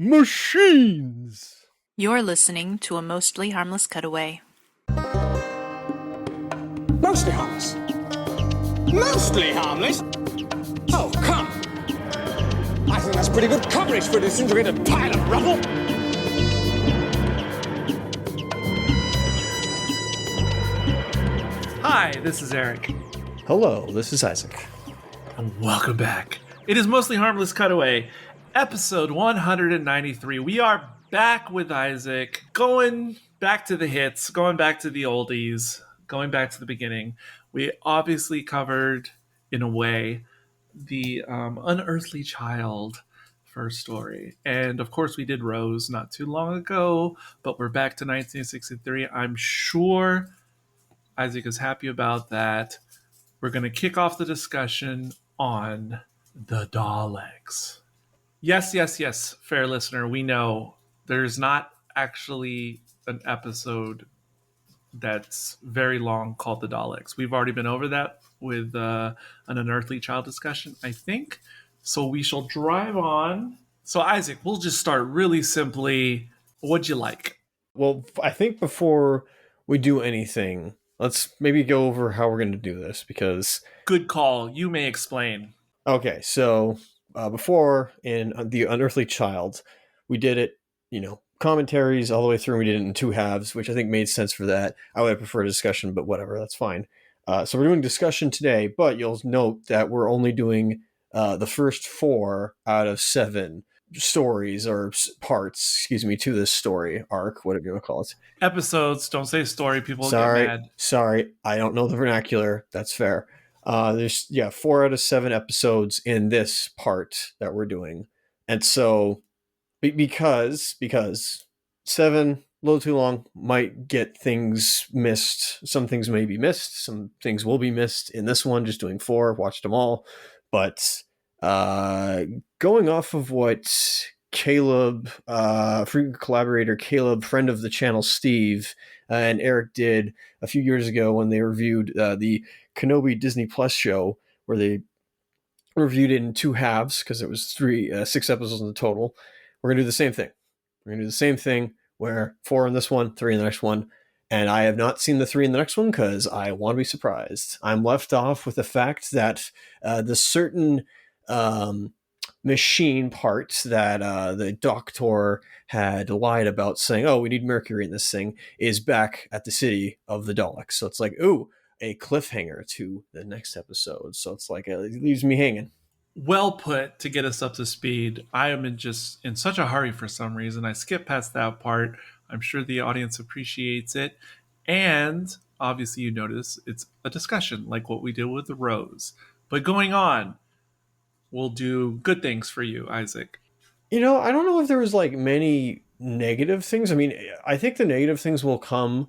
Machines! You're listening to a mostly harmless cutaway. Mostly harmless. Mostly harmless? Oh, come. I think that's pretty good coverage for a disintegrated pile of rubble. Hi, this is Eric. Hello, this is Isaac. And welcome back. It is Mostly Harmless Cutaway, episode 193. We are back with Isaac, going back to the hits, going back to the oldies, going back to the beginning. We obviously covered, in a way, the Unearthly Child first story. And of course we did Rose not too long ago, but we're back to 1963. I'm sure Isaac is happy about that. We're going to kick off the discussion on the Daleks. Yes, fair listener, we know there's not actually an episode that's very long called the Daleks. We've already been over that with an Unearthly Child discussion, I think. So we shall drive on. So Isaac, we'll just start really simply. What'd you like? Well, I think before we do anything, let's maybe go over how we're going to do this, because... Good call. You may explain. Okay, so before in The Unearthly Child, we did it, commentaries all the way through, and we did it in two halves, which I think made sense for that. I would have preferred a discussion, but whatever, that's fine. So we're doing discussion today, but you'll note that we're only doing the first 4 out of 7 stories or parts, to this story arc, whatever you want to call it. Episodes, don't say story, people get mad. Sorry, I don't know the vernacular. That's fair. There's 4 out of 7 episodes in this part that we're doing. And so because 7, a little too long, might get things missed. Some things may be missed. Some things will be missed in this one, just doing 4, watched them all. But going off of what Caleb, frequent collaborator Caleb, friend of the channel Steve, and Eric did a few years ago when they reviewed the Kenobi Disney Plus show, where they reviewed it in 2 halves because it was 6 episodes in the total. We're gonna do the same thing. We're gonna do the same thing where 4 in this one, 3 in the next one. And I have not seen the 3 in the next one because I want to be surprised. I'm left off with the fact that the certain machine parts that the Doctor had lied about, saying, oh, we need Mercury in this thing, is back at the city of the Daleks. So it's like, ooh, a cliffhanger to the next episode. So it's like, it leaves me hanging. Well put to get us up to speed. I am in such a hurry for some reason. I skipped past that part. I'm sure the audience appreciates it. And obviously you notice it's a discussion like what we did with the Rose. But going on, we'll do good things for you, Isaac. I don't know if there was many negative things. I mean, I think the negative things will come,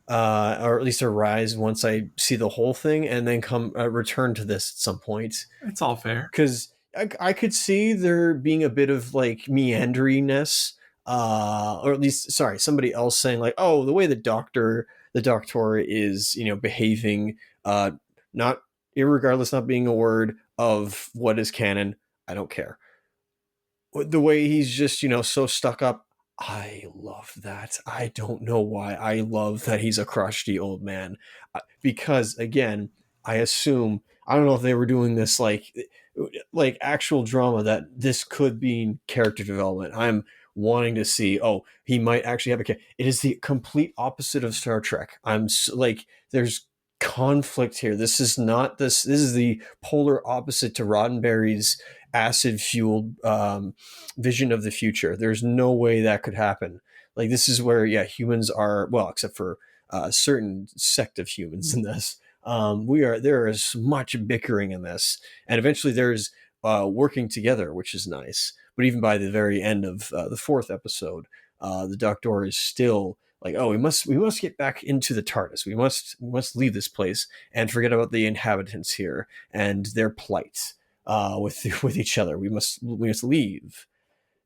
or at least arise once I see the whole thing, and then return to this at some point. It's all fair. Because I could see there being a bit of meanderiness, or at least, somebody else saying oh, the way the Doctor is, behaving, not irregardless, not being a word of what is canon. I don't care. The way he's just, so stuck up. I love that. I don't know why. I love that he's a crusty old man. Because, again, I assume, I don't know if they were doing this like actual drama, that this could be character development. I'm wanting to see, he might actually have it is the complete opposite of Star Trek. There's conflict here. This is the polar opposite to Roddenberry's acid-fueled vision of the future. There's no way that could happen. This is where humans are, well, except for a certain sect of humans in this, there is much bickering in this, and eventually there's working together, which is nice. But even by the very end of the 4th episode, the Doctor is still we must get back into the TARDIS. We must leave this place and forget about the inhabitants here and their plight with each other. We must leave.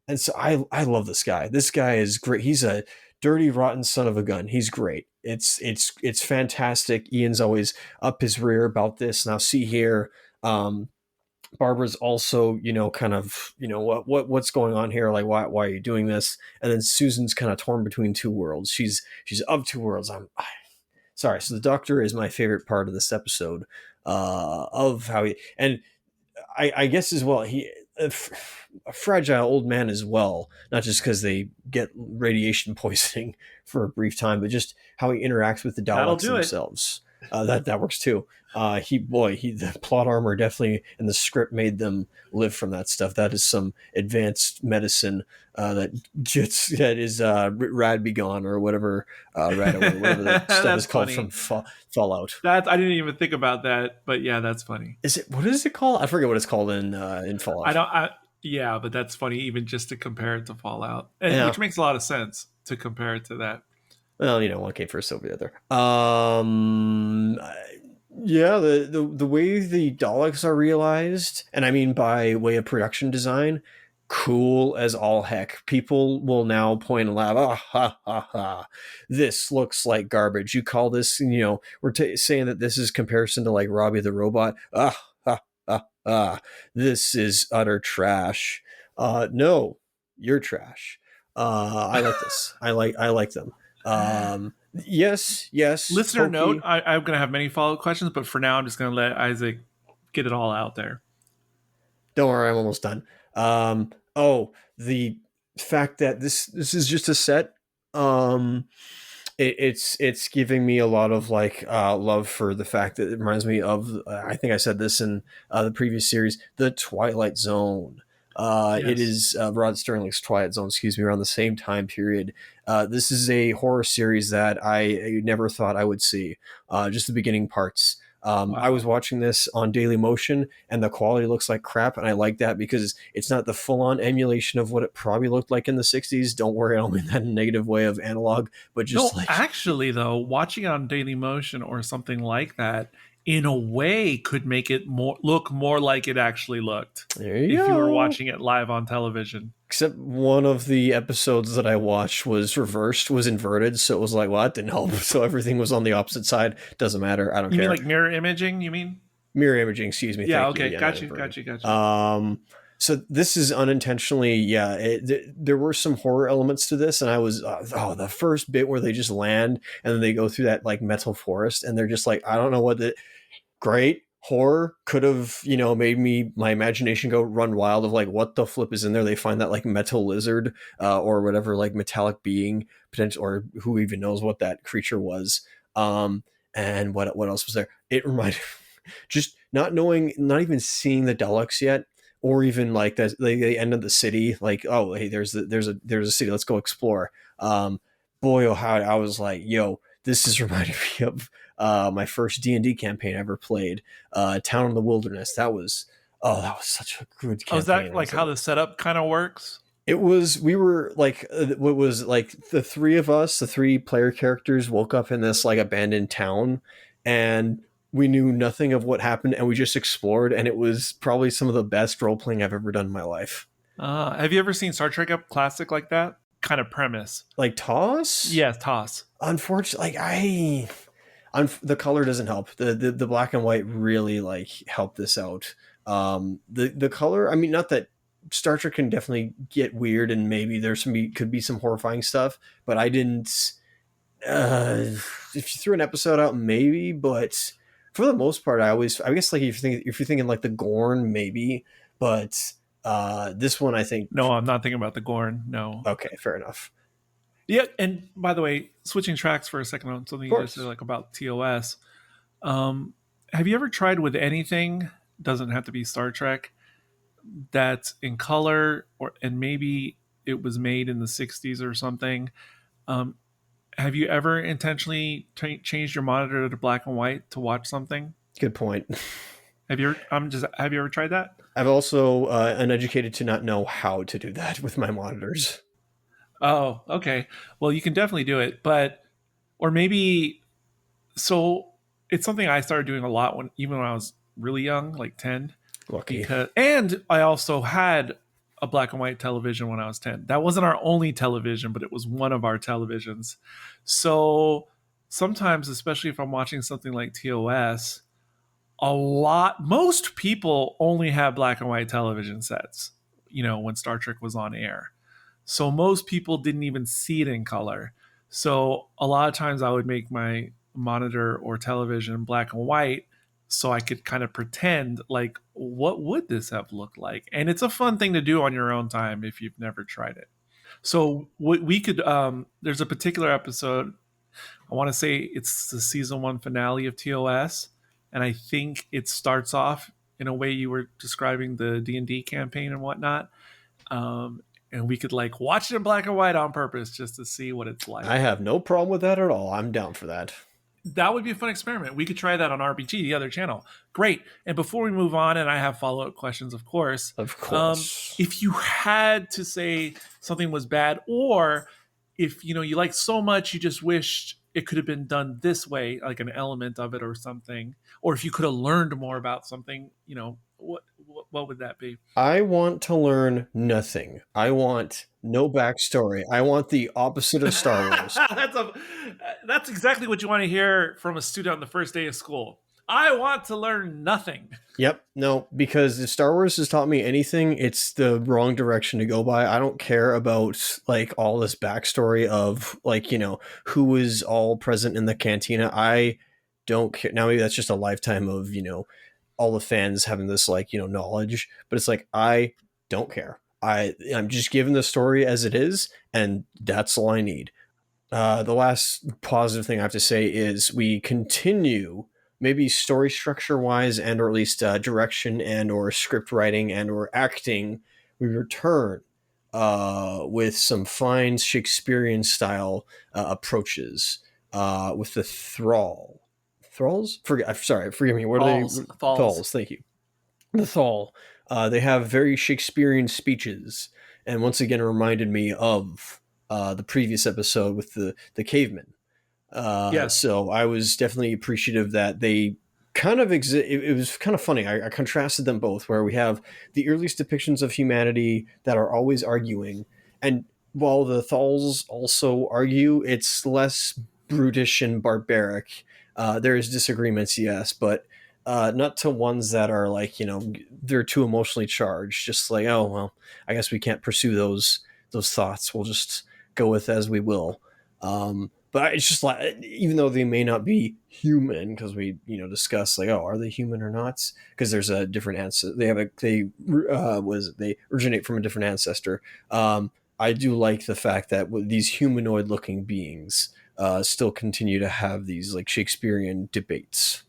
And so I love this guy. This guy is great. He's a dirty, rotten son of a gun. He's great. It's fantastic. Ian's always up his rear about this. Now see here, Barbara's also, kind of, what's going on here? Like, why are you doing this? And then Susan's kind of torn between two worlds. She's of two worlds. Sorry. So the Doctor is my favorite part of this episode, of how and I guess as well, a fragile old man as well, not just because they get radiation poisoning for a brief time, but just how he interacts with the Daleks themselves. That works too. The plot armor definitely in the script made them live from that stuff. That is some advanced medicine that is rad begone or whatever, rad away, whatever that stuff is called from Fallout. I didn't even think about that, but yeah, that's funny. What is it called? I forget what it's called in Fallout. Yeah, but that's funny even just to compare it to Fallout, which makes a lot of sense to compare it to that. Well, one came first over the other. Yeah, the way the Daleks are realized, and I mean by way of production design, cool as all heck. People will now point and laugh. Ah, ha, ha, ha. This looks like garbage. You call this, we're saying that this is comparison to like Robbie the Robot. Ah, ha, ha, ha. This is utter trash. No, you're trash. I like this. I like them. Yes. Listener Pokey. note, I'm going to have many follow-up questions, but for now, I'm just going to let Isaac get it all out there. Don't worry, I'm almost done. The fact that this is just a set, it's giving me a lot of love for the fact that it reminds me of, I think I said this in the previous series, the Twilight Zone. Yes. It is Rod Sterling's Twilight Zone, around the same time period. This is a horror series that I never thought I would see. Just the beginning parts. Wow. I was watching this on Daily Motion, and the quality looks like crap, and I like that because it's not the full-on emulation of what it probably looked like in the 60s. Don't worry, I don't mean that in a negative way of analog, but just actually, though, watching it on Daily Motion or something like that, in a way, could make it look more like it actually looked. There you go. If you were watching it live on television. Except one of the episodes that I watched was inverted, so it was like, well, that didn't help. So everything was on the opposite side. Doesn't matter. I don't care. You mean like mirror imaging, you mean? Mirror imaging, excuse me. Yeah, okay. Got you. So this is unintentionally, there were some horror elements to this, and I was, the first bit where they just land, and then they go through that, like, metal forest, and they're just like, I don't know what great. Horror could have, made my imagination go run wild of like, what the flip is in there? They find that like metal lizard or whatever, like metallic being potential, or who even knows what that creature was. And what else was there? It reminded just not knowing, not even seeing the Daleks yet, or even like that they end of the city. Like, oh, hey, there's a city. Let's go explore. Boy, oh, how I was like, yo, this is reminding me of my first D&D campaign I ever played, Town in the Wilderness. That was such a good campaign. Oh, is that like how the setup kind of works? It was, we were like, what was like the three of us, the three player characters woke up in this like abandoned town, and we knew nothing of what happened, and we just explored, and it was probably some of the best role-playing I've ever done in my life. Have you ever seen Star Trek Classic like that kind of premise? Like TOS? Yeah, TOS. Unfortunately, the color doesn't help. The black and white really like help this out. The color, I mean, not that Star Trek can definitely get weird, and maybe could be some horrifying stuff, but I didn't. If you threw an episode out, maybe, but for the most part, I guess like if you're thinking like the Gorn, maybe, but this one I think. No, I'm not thinking about the Gorn. No. Okay, fair enough. Yeah, and by the way, switching tracks for a second on something you guys said like about TOS. Have you ever tried with anything? Doesn't have to be Star Trek. That's in color, and maybe it was made in the 60s or something. Have you ever intentionally changed your monitor to black and white to watch something? Good point. Have you ever tried that? I've also uneducated to not know how to do that with my monitors. Oh, okay. Well, you can definitely do it, or maybe, so it's something I started doing a lot even when I was really young, like 10. Lucky. And I also had a black and white television when I was 10. That wasn't our only television, but it was one of our televisions. So sometimes, especially if I'm watching something like TOS, most people only have black and white television sets, when Star Trek was on air. So most people didn't even see it in color. So a lot of times I would make my monitor or television black and white so I could kind of pretend like, what would this have looked like? And it's a fun thing to do on your own time if you've never tried it. So we could, there's a particular episode, I want to say it's the season 1 finale of TOS. And I think it starts off in a way you were describing the D&D campaign and whatnot. And we could like watch it in black and white on purpose just to see what it's like. I have no problem with that at all. I'm down for that. That would be a fun experiment. We could try that on RBG, the other channel. Great. And before we move on, and I have follow-up questions, of course. Of course. If you had to say something was bad, or if you liked so much you just wished it could have been done this way, like an element of it or something, or if you could have learned more about something, what would that be? I want to learn nothing. I want no backstory. I want the opposite of Star Wars. That's exactly what you want to hear from a student on the first day of school. I want to learn nothing. Yep. No, because if Star Wars has taught me anything, it's the wrong direction to go by. I don't care about like all this backstory of like, who was all present in the cantina. I don't care. Now, maybe that's just a lifetime of, all the fans having this like, knowledge, but it's like, I don't care. I'm just given the story as it is, and that's all I need. The last positive thing I have to say is we continue, maybe story structure wise, and or at least direction and or script writing and or acting, we return with some fine Shakespearean style approaches with the Thralls? Forgive me. What are they? Thalls. Thank you. The Thal. They have very Shakespearean speeches, and once again, it reminded me of the previous episode with the cavemen. Yes. So I was definitely appreciative that they kind of exist. It was kind of funny. I contrasted them both, where we have the earliest depictions of humanity that are always arguing, and while the Thals also argue, it's less brutish and barbaric. There's disagreements, yes, but not to ones that are like, they're too emotionally charged. Just like, oh, well, I guess we can't pursue those thoughts. We'll just go with as we will. But it's just like, even though they may not be human, because we, discuss like, oh, are they human or not? Because there's a different ancestor. They originate from a different ancestor. I do like the fact that with these humanoid looking beings, still continue to have these like Shakespearean debates.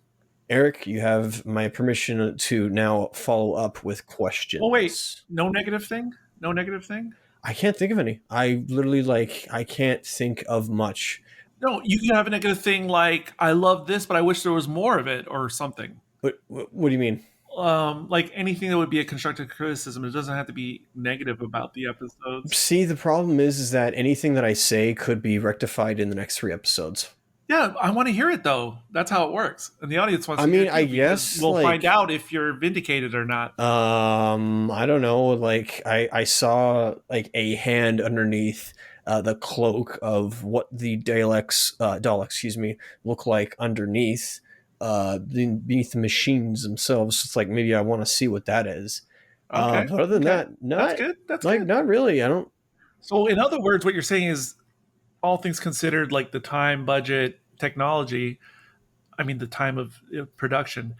Eric, you have my permission to now follow up with questions. Oh wait, no negative thing? No negative thing? I can't think of any. I literally I can't think of much. No, you can have a negative thing like, I love this, but I wish there was more of it or something. What do you mean? Like anything that would be a constructive criticism. It doesn't have to be negative about the episodes. See, the problem is that anything that I say could be rectified in the next 3 episodes. Yeah, I want to hear it though. That's how it works, and the audience wants. I mean, I guess we'll find out if you're vindicated or not. I don't know. Like I saw like a hand underneath the cloak of what the Daleks, look like underneath. Beneath the machines themselves. It's like, maybe I want to see what that is. Okay. But other than that, that's good. That's like good. Not really. I don't. So, in other words, what you're saying is, all things considered, like the time, budget, technology, I mean, the time of production,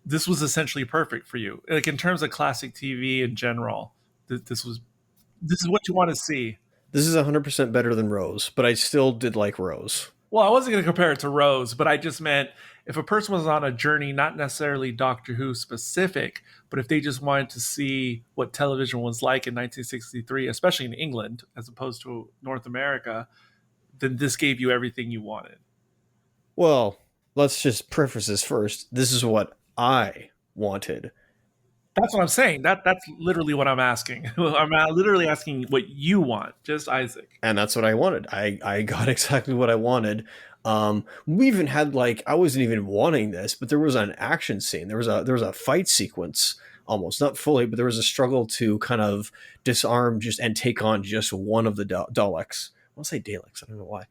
this was essentially perfect for you. Like in terms of classic TV in general, this is what you want to see. This is 100% better than Rose, but I still did like Rose. Well, I wasn't going to compare it to Rose, but I just meant if a person was on a journey, not necessarily Doctor Who specific, but if they just wanted to see what television was like in 1963, especially in England, as opposed to North America, then this gave you everything you wanted. Well, let's just preface this first. This is what I wanted. That's what I'm saying. That's literally what I'm asking. I'm literally asking what you want, just Isaac. And that's what I wanted. I got exactly what I wanted. We even had I wasn't even wanting this, but there was an action scene. There was a fight sequence, almost not fully, but there was a struggle to kind of disarm and take on just one of the Daleks. I want to say Daleks. I don't know why.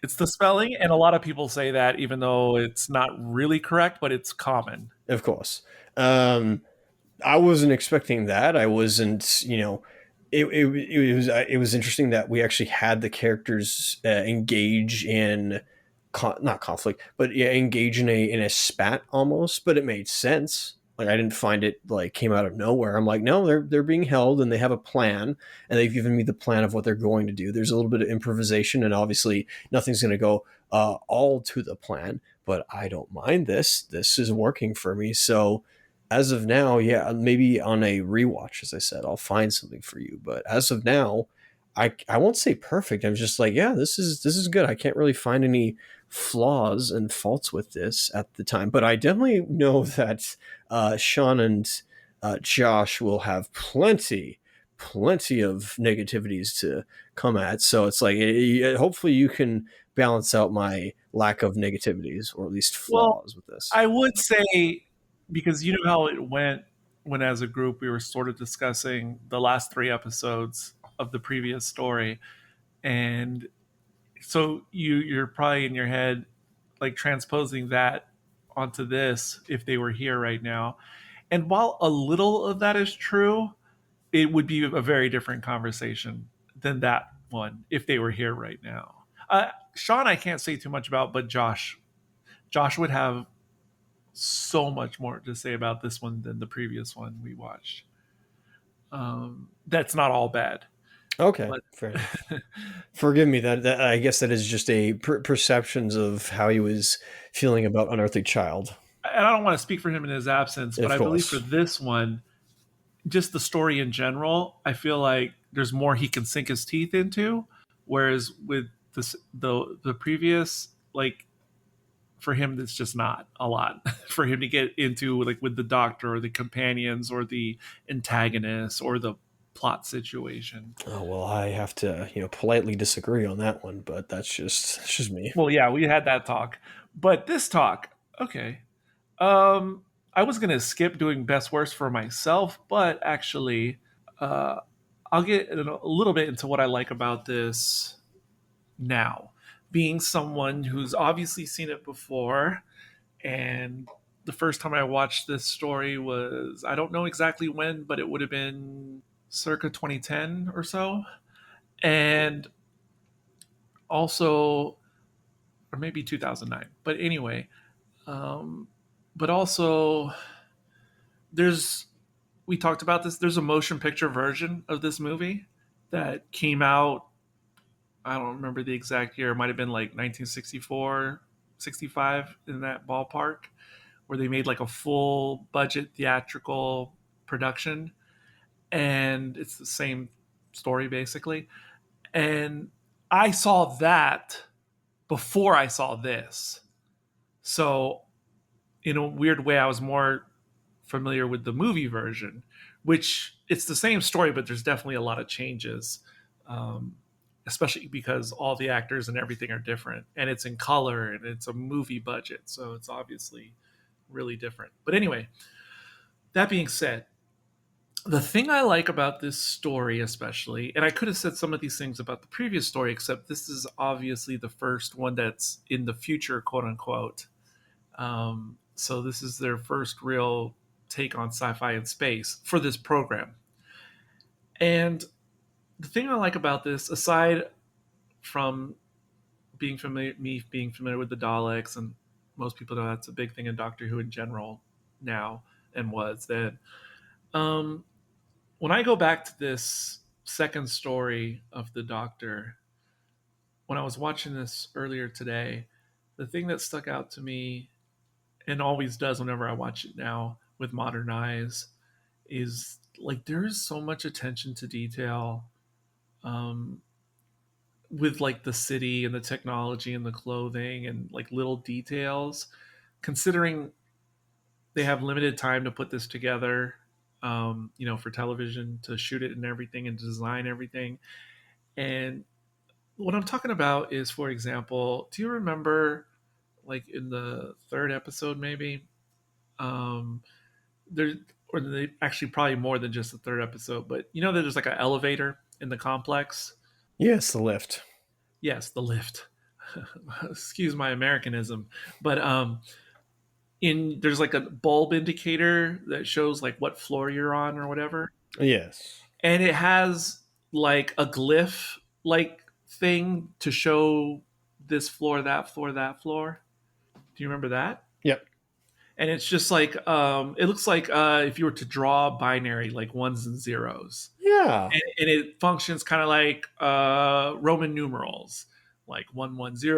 It's the spelling, and a lot of people say that, even though it's not really correct, but it's common. Of course. I wasn't expecting that. I wasn't, it was interesting that we actually had the characters engage in not conflict, but yeah, engage in a spat almost. But it made sense. Like I didn't find it like came out of nowhere. I'm like, no, they're being held and they have a plan, and they've given me the plan of what they're going to do. There's a little bit of improvisation, and obviously nothing's going to go all to the plan. But I don't mind this. This is working for me. So as of now, yeah, maybe on a rewatch, as I said, I'll find something for you. But as of now, I won't say perfect. I'm just like, yeah, this is good. I can't really find any flaws and faults with this at the time, but I definitely know that Sean and Josh will have plenty of negativities to come at. So it's like, hopefully you can balance out my lack of negativities or at least Well, flaws with this. I would say, because you know how it went when, as a group, we were sort of discussing the last 3 episodes of the previous story, and so you're probably in your head like transposing that onto this if they were here right now. And while a little of that is true, it would be a very different conversation than that one if they were here right now. Sean, I can't say too much about, but Josh would have so much more to say about this one than the previous one we watched. That's not all bad. Okay, But fair enough. Forgive me. That I guess that is just a perceptions of how he was feeling about Unearthly Child. and I don't want to speak for him in his absence, but Of I believe for course. this one, just the story in general, I feel like there's more he can sink his teeth into. Whereas with the previous, like, for him, that's just not a lot for him to get into, like with the doctor or the companions or the antagonists or the plot situation. Oh well, I have to politely disagree on that one, but that's just me. Well, yeah, we had that talk, but this talk, okay. I was gonna skip doing best worst for myself, but actually, uh, I'll get a little bit into what I like about this now, being someone who's obviously seen it before. And the first time I watched this story was, I don't know exactly when, but it would have been circa 2010 or so. And also, or maybe 2009. But anyway, um, but also, there's, we talked about this, there's a motion picture version of this movie that came out. I don't remember the exact year. It might have been like 1964, 65, in that ballpark, where they made like a full budget theatrical production. And it's the same story basically. And I saw that before I saw this. So, in a weird way, I was more familiar with the movie version, which it's the same story, but there's definitely a lot of changes. Um, Especially because all the actors and everything are different, and it's in color and it's a movie budget, so it's obviously really different. But anyway, that being said, the thing I like about this story, especially, and I could have said some of these things about the previous story, except this is obviously the first one that's in the future, quote unquote. So this is their first real take on sci-fi and space for this program. And the thing I like about this, aside from being familiar with the Daleks, and most people know that's a big thing in Doctor Who in general now, and was then. Um, when I go back to this second story of the Doctor, when I was watching this earlier today, the thing that stuck out to me, and always does whenever I watch it now with modern eyes, is like there is so much attention to detail, um, with like the city and the technology and the clothing and like little details, considering they have limited time to put this together, for television, to shoot it and everything and design everything. And what I'm talking about is, for example, do you remember, like in the third episode, maybe, um, there, or they actually probably more than just the third episode, but there's like an elevator in the complex. Yes, the lift. Yes, the lift. excuse my Americanism, but in there's like a bulb indicator that shows like what floor you're on or whatever, Yes. and it has like a glyph like thing to show this floor, that floor, that floor. Do you remember that? Yep. And it's just like it looks like if you were to draw binary like ones and zeros, Yeah. and it functions kind of like Roman numerals, like 110,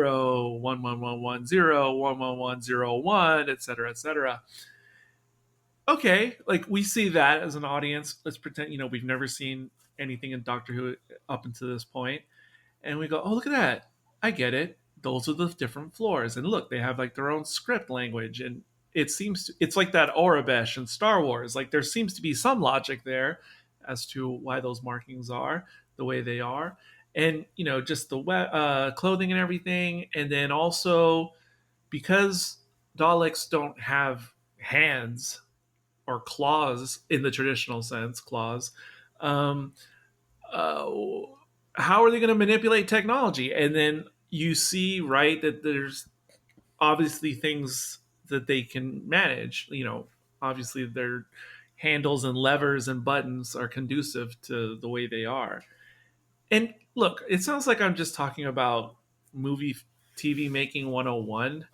11110, 11101, etc., etc. Okay, like we see that as an audience. Let's pretend we've never seen anything in Doctor Who up until this point, and we go, "Oh, look at that! I get it. Those are the different floors, and look, they have like their own script language, and it's like that Aurebesh in Star Wars. Like there seems to be some logic there as to why those markings are the way they are, and just the clothing and everything, and then also because Daleks don't have hands or claws in the traditional sense, claws. Um, uh, how are they going to manipulate technology? And then you see, right, that there's obviously things that they can manage. Obviously their handles and levers and buttons are conducive to the way they are. And look, it sounds like I'm just talking about movie TV making 101,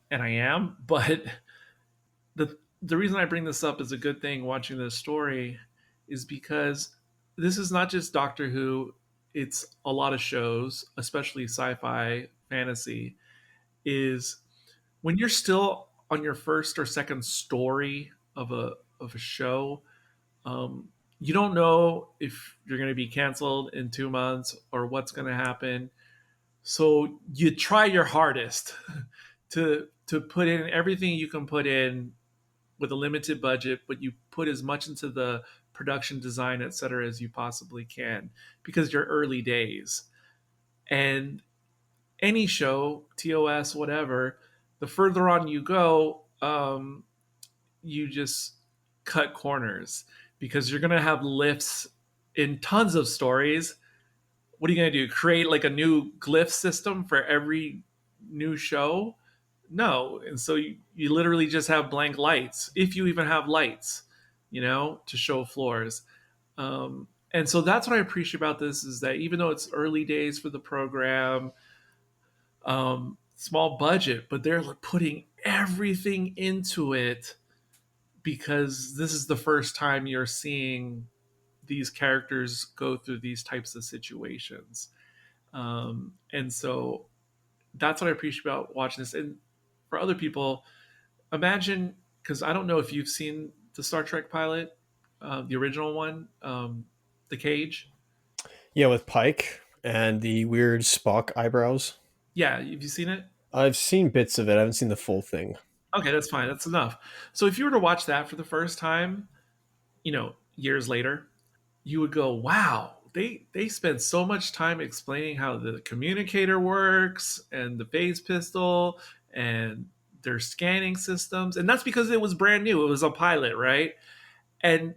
and I am, but the reason I bring this up as a good thing watching this story is because this is not just Doctor Who, it's a lot of shows, especially sci-fi, fantasy, is when you're still on your first or second story of a show, um, you don't know if you're going to be canceled in 2 months or what's going to happen. So you try your hardest to put in everything you can put in with a limited budget, but you put as much into the production design, et cetera, as you possibly can because you're early days. And any show, TOS, whatever, the further on you go, you just cut corners because you're going to have lifts in tons of stories. What are you going to do? Create like a new glyph system for every new show? No. And so you literally just have blank lights, if you even have lights, to show floors. And so that's what I appreciate about this is that even though it's early days for the program, small budget, but they're putting everything into it because this is the first time you're seeing these characters go through these types of situations. And so that's what I appreciate about watching this. And for other people, imagine, because I don't know if you've seen the Star Trek pilot, the original one, The Cage. Yeah, with Pike and the weird Spock eyebrows. Yeah, have you seen it? I've seen bits of it. I haven't seen the full thing. Okay, that's fine. That's enough. So if you were to watch that for the first time, years later, you would go, wow, they spent so much time explaining how the communicator works and the phase pistol and their scanning systems. And that's because it was brand new. It was a pilot, right? And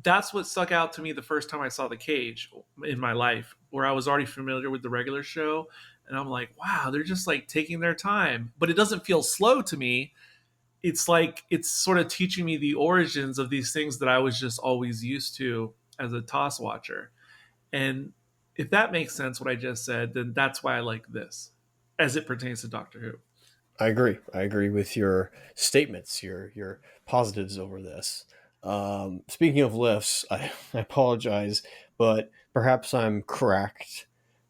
that's what stuck out to me the first time I saw The Cage in my life, where I was already familiar with the regular show. And I'm like, wow, they're just like taking their time. But it doesn't feel slow to me. It's like it's sort of teaching me the origins of these things that I was just always used to as a TOS watcher. And if that makes sense, what I just said, then that's why I like this as it pertains to Doctor Who. I agree. I agree with your statements, your positives over this. Speaking of lifts, I apologize, but perhaps I'm correct.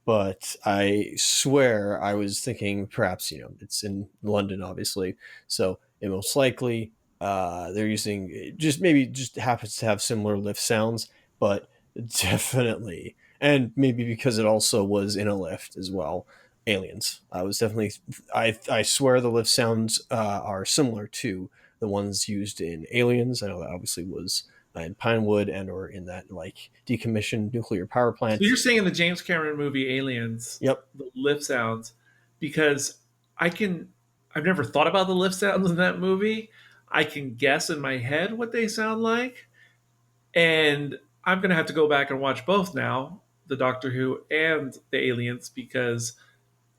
But I swear I was thinking perhaps it's in London, obviously, so it most likely they're using just happens to have similar lift sounds, but definitely, and maybe because it also was in a lift as well. Aliens. I was definitely. I swear the lift sounds are similar to the ones used in Aliens. I know that obviously was in Pinewood and or in that like decommissioned nuclear power So plant. you're saying in the James Cameron movie Aliens, Yep. the lift sounds, because I've never thought about the lift sounds in that movie. I can guess in my head what they sound like. And I'm going to have to go back and watch both now, the Doctor Who and the Aliens, because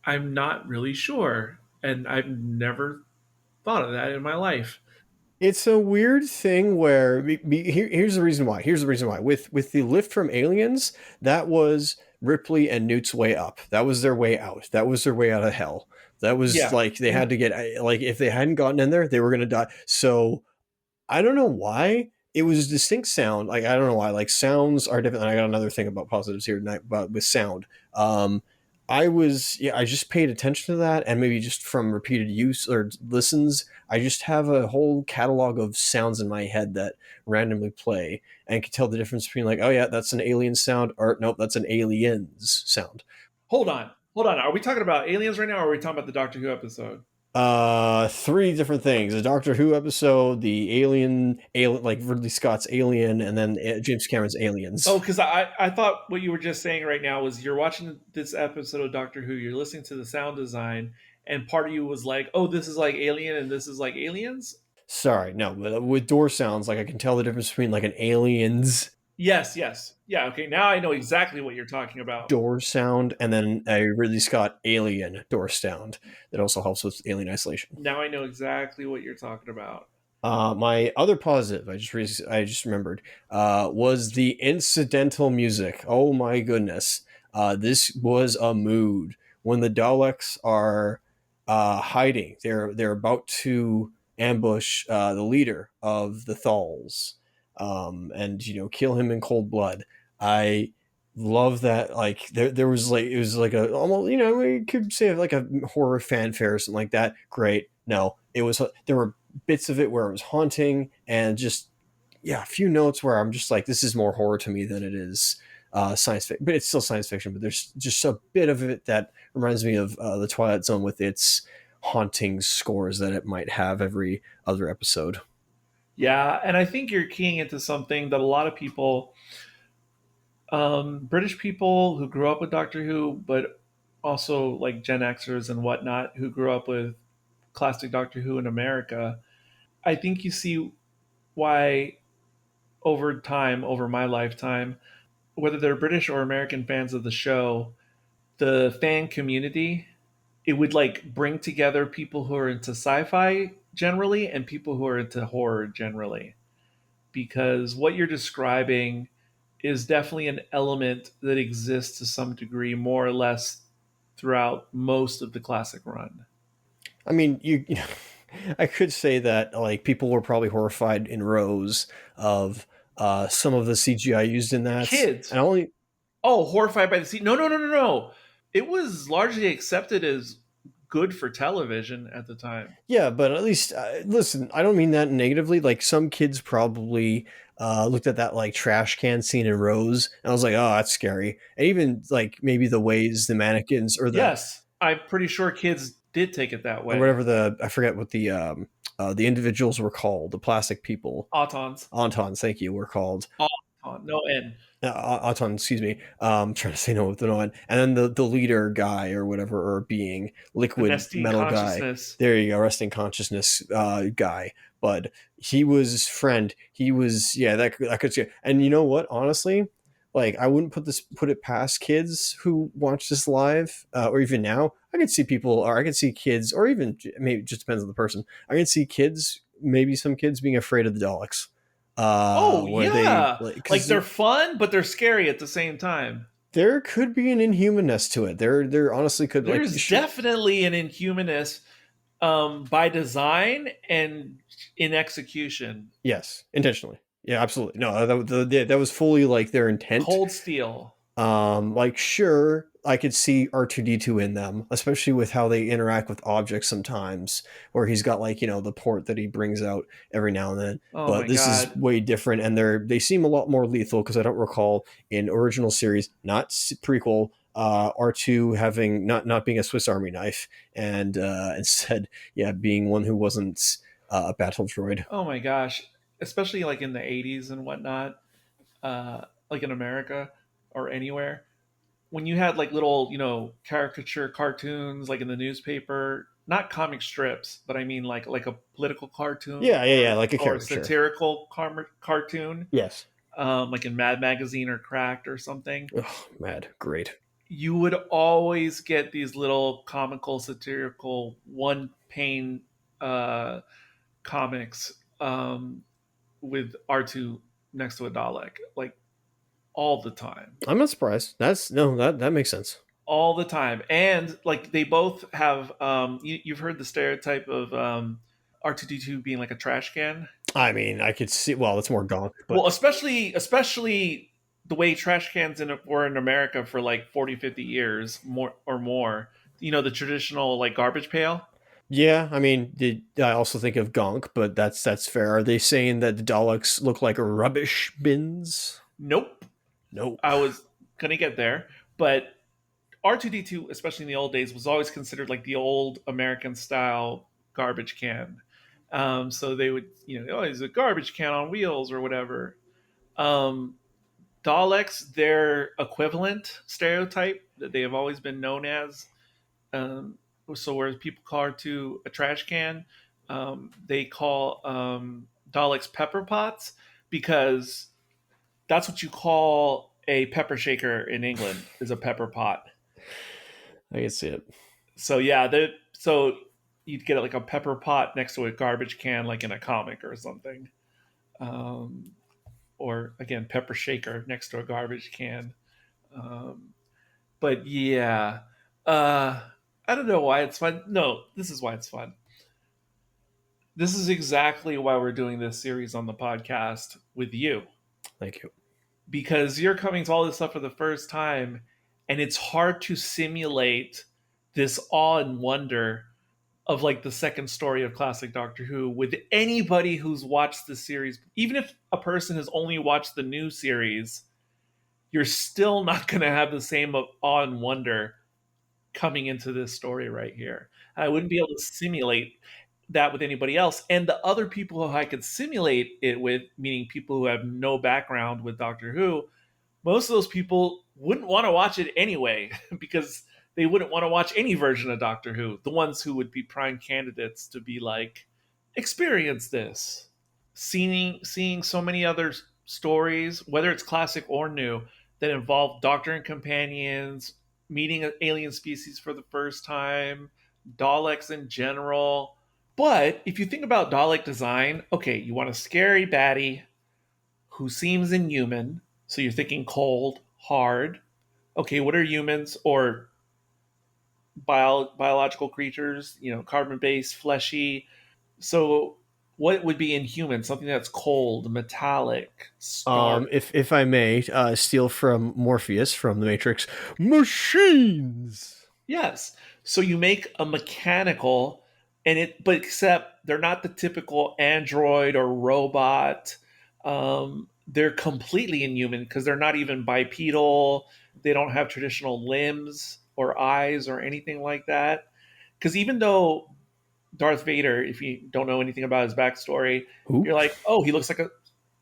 I'm not really sure, and I've never thought of that in my life. It's a weird thing where here's the reason why. Here's the reason why. With the lift from Aliens, that was Ripley and Newt's way up. That was their way out. That was their way out of hell. That was Yeah. like they had to get like if they hadn't gotten in there, they were gonna die. So I don't know why. It was a distinct sound. Like I don't know why. Like sounds are different. And I got another thing about positives here tonight about with sound. I just paid attention to that, and maybe just from repeated use or listens, I just have a whole catalog of sounds in my head that randomly play and can tell the difference between like, oh yeah, that's an alien sound, or nope, that's an aliens sound. Hold on. Hold on. Are we talking about aliens right now, or are we talking about the Doctor Who episode? Three different things: the Doctor Who episode, the alien like Ridley Scott's Alien, and then James Cameron's Oh, Aliens. because I thought what you were just saying right now was you're watching this episode of Doctor Who, you're listening to the sound design, and part of you was like, oh, this is like Alien and this is like Aliens? Sorry, no, but with door sounds, like I can tell the difference between like an aliens Yes, yes. Yeah, okay. Now I know exactly what you're talking about. door sound and then a Ridley Scott alien door sound that also helps with alien isolation. Now I know exactly what you're talking about. My other positive, I just remembered, was the incidental music. Oh my goodness, this was a mood when the Daleks are hiding. They're about to ambush the leader of the Thals, and kill him in cold blood. I love that. Like there was like it was like a almost we could say like a horror fanfare or something like that. Great. No, it was there were bits of it where it was haunting and just a few notes where I'm just like this is more horror to me than it is science fiction, but it's still science fiction. But there's just a bit of it that reminds me of the Twilight Zone with its haunting scores that it might have every other episode. Yeah, and I think you're keying into something that a lot of people, British people who grew up with Doctor Who, but also like Gen Xers and whatnot who grew up with classic Doctor Who in America, I think you see why over time, over my lifetime, whether they're British or American fans of the show, the fan community, it would like bring together people who are into sci-fi generally and people who are into horror generally. Because what you're describing is definitely an element that exists to some degree, more or less throughout most of the classic run. I mean, I could say that like people were probably horrified in rows of some of the CGI used in that, Kids, and only oh, horrified by the scene. No, no, no, no, no. It was largely accepted as good for television at the time. yeah, but at least listen, I don't mean that negatively. Like some kids probably looked at that like trash can scene in Rose, and I was like, oh, that's scary. And even like maybe the ways the mannequins or Yes, I'm pretty sure kids did take it that or way. whatever I forget what the individuals were called, the plastic people, Autons. Autons, thank you, were called. Auton, no N. Auton, excuse me. Trying to say no with the no one, and then the leader guy or whatever or being The liquid nesting metal guy. consciousness. There you go, resting consciousness guy. But he was his friend. He was that I could see. And you know what? Honestly, like I wouldn't put it past kids who watch this live or even now. I could see people, or I could see kids, or even maybe it just depends on the person. I can see kids, maybe some kids being afraid of the Daleks. Oh Where they yeah, like they're fun, but they're scary at the same time. there could be an inhumanness to it. There honestly could There's definitely an inhumanist by design and in execution. yes, intentionally. Yeah, absolutely. No, that was fully like their intent. Cold Steel. Like sure, I could see R2D2 in them, especially with how they interact with objects sometimes, where he's got like the port that he brings out every now and then. Oh But my this is god. way different, and they seem a lot more lethal because I don't recall in original series, not prequel, R2 having not being a Swiss Army knife, and instead, being one who wasn't a battle droid. Oh my gosh. Especially like in the 80s and whatnot, like in America or anywhere. When you had like little, caricature cartoons like in the newspaper, not comic strips, but I mean like a political cartoon Yeah, like a or a caricature. satirical cartoon, Yes. like in Mad Magazine or Cracked or something. Oh, mad, great. you would always get these little comical, satirical, one pane comics with R2 next to a Dalek, like all the time. I'm not surprised. That makes sense. All the time. And like they both have, you've heard the stereotype of R2D2 being like a trash can. I mean, I could see. Well, it's more gonk, but Well, especially the way trash cans were in America for like 40, 50 years more. You know, the traditional like garbage pail. yeah. I mean, I also think of gonk, but that's fair. Are they saying that the Daleks look like rubbish bins? Nope. Nope. I was gonna get there, but R2D2, especially in the old days, was always considered like the old American style garbage can. So they would, oh, he's a garbage can on wheels or whatever. Um, Daleks, their equivalent stereotype that they have always been known as. Um, so whereas people call R2 a trash can, they call Daleks pepper pots because that's what you call a pepper shaker in England is a pepper pot. I can see it. So yeah, so you'd get like a pepper pot next to a garbage can, like in a comic or something, um, or again, pepper shaker next to a garbage can. Um, but yeah, I don't know why it's fun. No, this is why it's fun. This is exactly why we're doing this series on the podcast with you, Thank you. because you're coming to all this stuff for the first time, and it's hard to simulate this awe and wonder of like the second story of classic Doctor Who with anybody who's watched the series. Even if a person has only watched the new series, you're still not going to have the same awe and wonder coming into this story right here. I wouldn't be able to simulate that with anybody else. And the other people who I could simulate it with, meaning people who have no background with Doctor Who, most of those people wouldn't want to watch it anyway because they wouldn't want to watch any version of Doctor Who. The ones who would be prime candidates to be like, experience this. Seeing so many other stories, whether it's classic or new, that involve Doctor and companions, meeting an alien species for the first time, Daleks in general. But if you think about Dalek design, okay, you want a scary baddie who seems inhuman. So you're thinking cold, hard. Okay, what are humans or biological creatures? Carbon-based, fleshy. So what would be inhuman? Something that's cold, metallic, stark. If I may steal from Morpheus from the Matrix, machines. Yes. So you make a mechanical, but except they're not the typical android or robot. They're completely inhuman because they're not even bipedal. They don't have traditional limbs or eyes or anything like that. Because even though Darth Vader, if you don't know anything about his backstory, Who? you're like, oh, he looks like a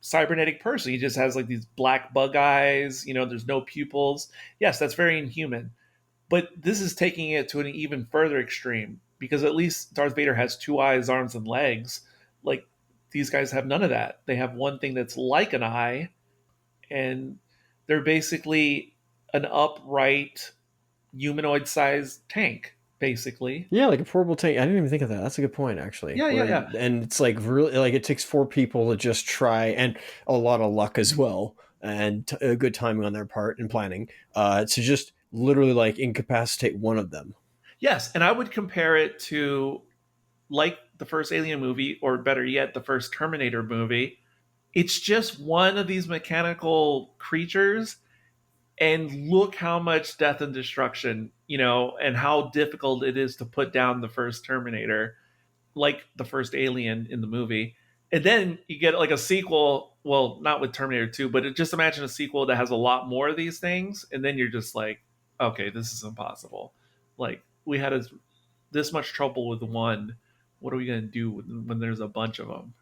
cybernetic person. He just has like these black bug eyes. There's no pupils. Yes, that's very inhuman. But this is taking it to an even further extreme because at least Darth Vader has two eyes, arms, and legs. Like these guys have none of that. They have one thing that's like an eye, and they're basically an upright humanoid-sized tank, basically. Yeah, like a portable tank. I didn't even think of that. That's a good point, actually. Yeah. And it's like really like it takes 4 people to just try, and a lot of luck as well, and a good timing on their part and planning to just literally like incapacitate one of them. Yes, and I would compare it to like the first Alien movie, or better yet, the first Terminator movie. It's just one of these mechanical creatures, and look how much death and destruction, and how difficult it is to put down the first Terminator, like the first Alien in the movie. And then you get like a sequel, well, not with Terminator 2, but just imagine a sequel that has a lot more of these things, and then you're just like, okay, this is impossible. Like, we had this much trouble with one. What are we going to do when there's a bunch of them?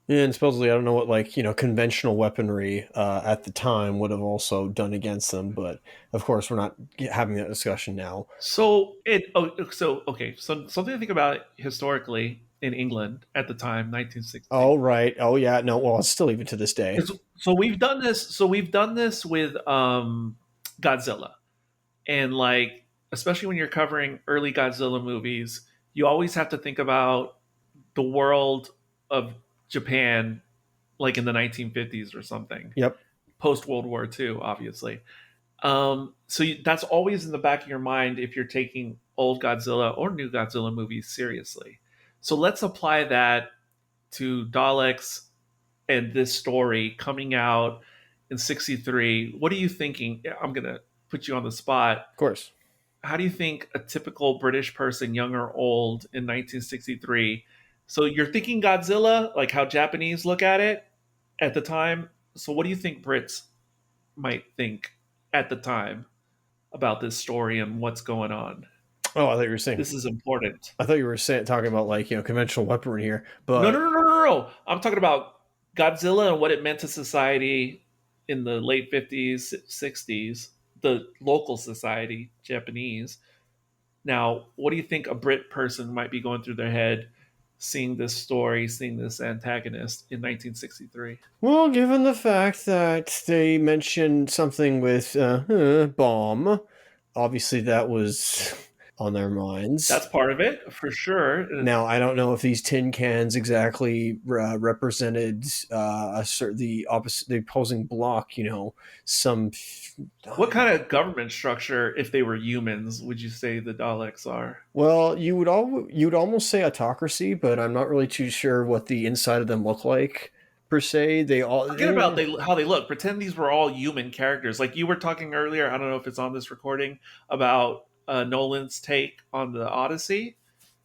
Yeah, and supposedly I don't know what conventional weaponry at the time would have also done against them, but of course we're not having that discussion now. So so something to think about historically in England at the time, 1960. Oh right, oh yeah, no, well, it's still even to this day. So we've done this. So we've done this with Godzilla. And like, especially when you're covering early Godzilla movies, you always have to think about the world of Japan, like in the 1950s or something, Yep. post World War II, obviously. That's always in the back of your mind if you're taking old Godzilla or new Godzilla movies seriously. So let's apply that to Daleks and this story coming out in 63. What are you thinking? I'm going to put you on the spot. Of course. How do you think a typical British person, young or old, in 1963? So you're thinking Godzilla, like how Japanese look at it at the time. So what do you think Brits might think at the time about this story and what's going on? Oh, I thought you were saying. This is important. I thought you were talking about like conventional weaponry here, No, but no, no, no, no, no. I'm talking about Godzilla and what it meant to society in the late 50s, 60s, the local society, Japanese. Now, what do you think a Brit person might be going through their head seeing this story, seeing this antagonist in 1963? well, given the fact that they mentioned something with bomb, obviously that was on their minds. That's part of it, for sure. Now, I don't know if these tin cans exactly represented the opposing block. Some. What kind of government structure, if they were humans, would you say the Daleks are? Well, you'd almost say autocracy, but I'm not really too sure what the inside of them look like per se. Forget about how they look. Pretend these were all human characters. Like you were talking earlier, I don't know if it's on this recording, about Nolan's take on the Odyssey.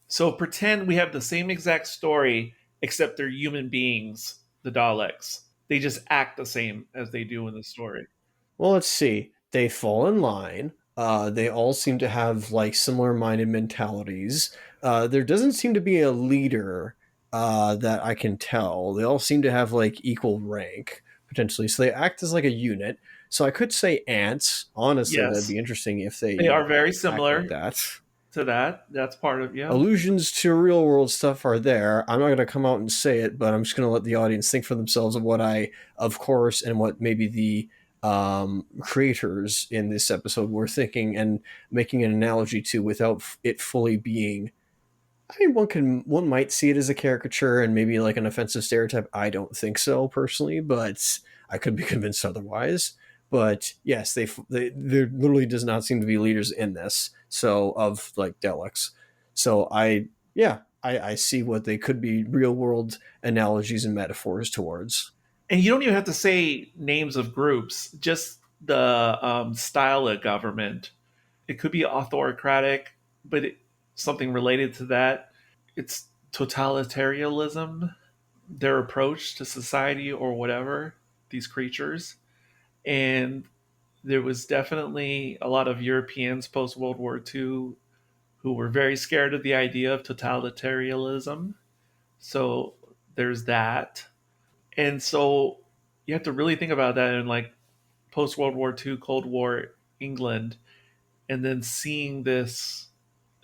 So pretend we have the same exact story, except they're human beings, the Daleks. They just act the same as they do in the story. Well, let's see. They fall in line. They all seem to have like similar-minded mentalities. There doesn't seem to be a leader that I can tell. They all seem to have like equal rank potentially, so they act as like a unit. So I could say ants. Honestly, that'd Yes, be interesting if they they are very act similar like that. to that. That's part of, yeah. Allusions to real world stuff are there. I'm not going to come out and say it, but I'm just going to let the audience think for themselves of what of course, and what maybe the creators in this episode were thinking and making an analogy to without it fully being. I mean, one might see it as a caricature and maybe like an offensive stereotype. I don't think so personally, but I could be convinced otherwise. But yes, there literally does not seem to be leaders in this. So of like Daleks. So I see what they could be real world analogies and metaphors towards. And you don't even have to say names of groups, just the style of government. It could be autocratic, but something related to that. It's totalitarianism, their approach to society or whatever, these creatures. And there was definitely a lot of Europeans post World War II who were very scared of the idea of totalitarianism. So there's that. And so you have to really think about that in like post World War II, Cold War England, and then seeing this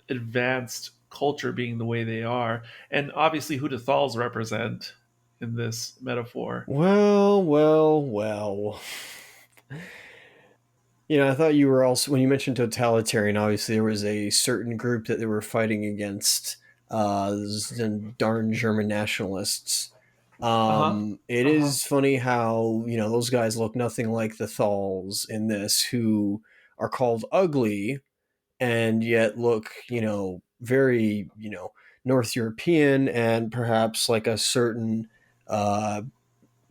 advanced culture being the way they are. And obviously, who the Thals represent in this metaphor. Well, well, well. I thought you were also, when you mentioned totalitarian, obviously there was a certain group that they were fighting against, the darn German nationalists. Uh huh. It Uh huh. is funny how, those guys look nothing like the Thals in this, who are called ugly and yet look, very, North European and perhaps like a certain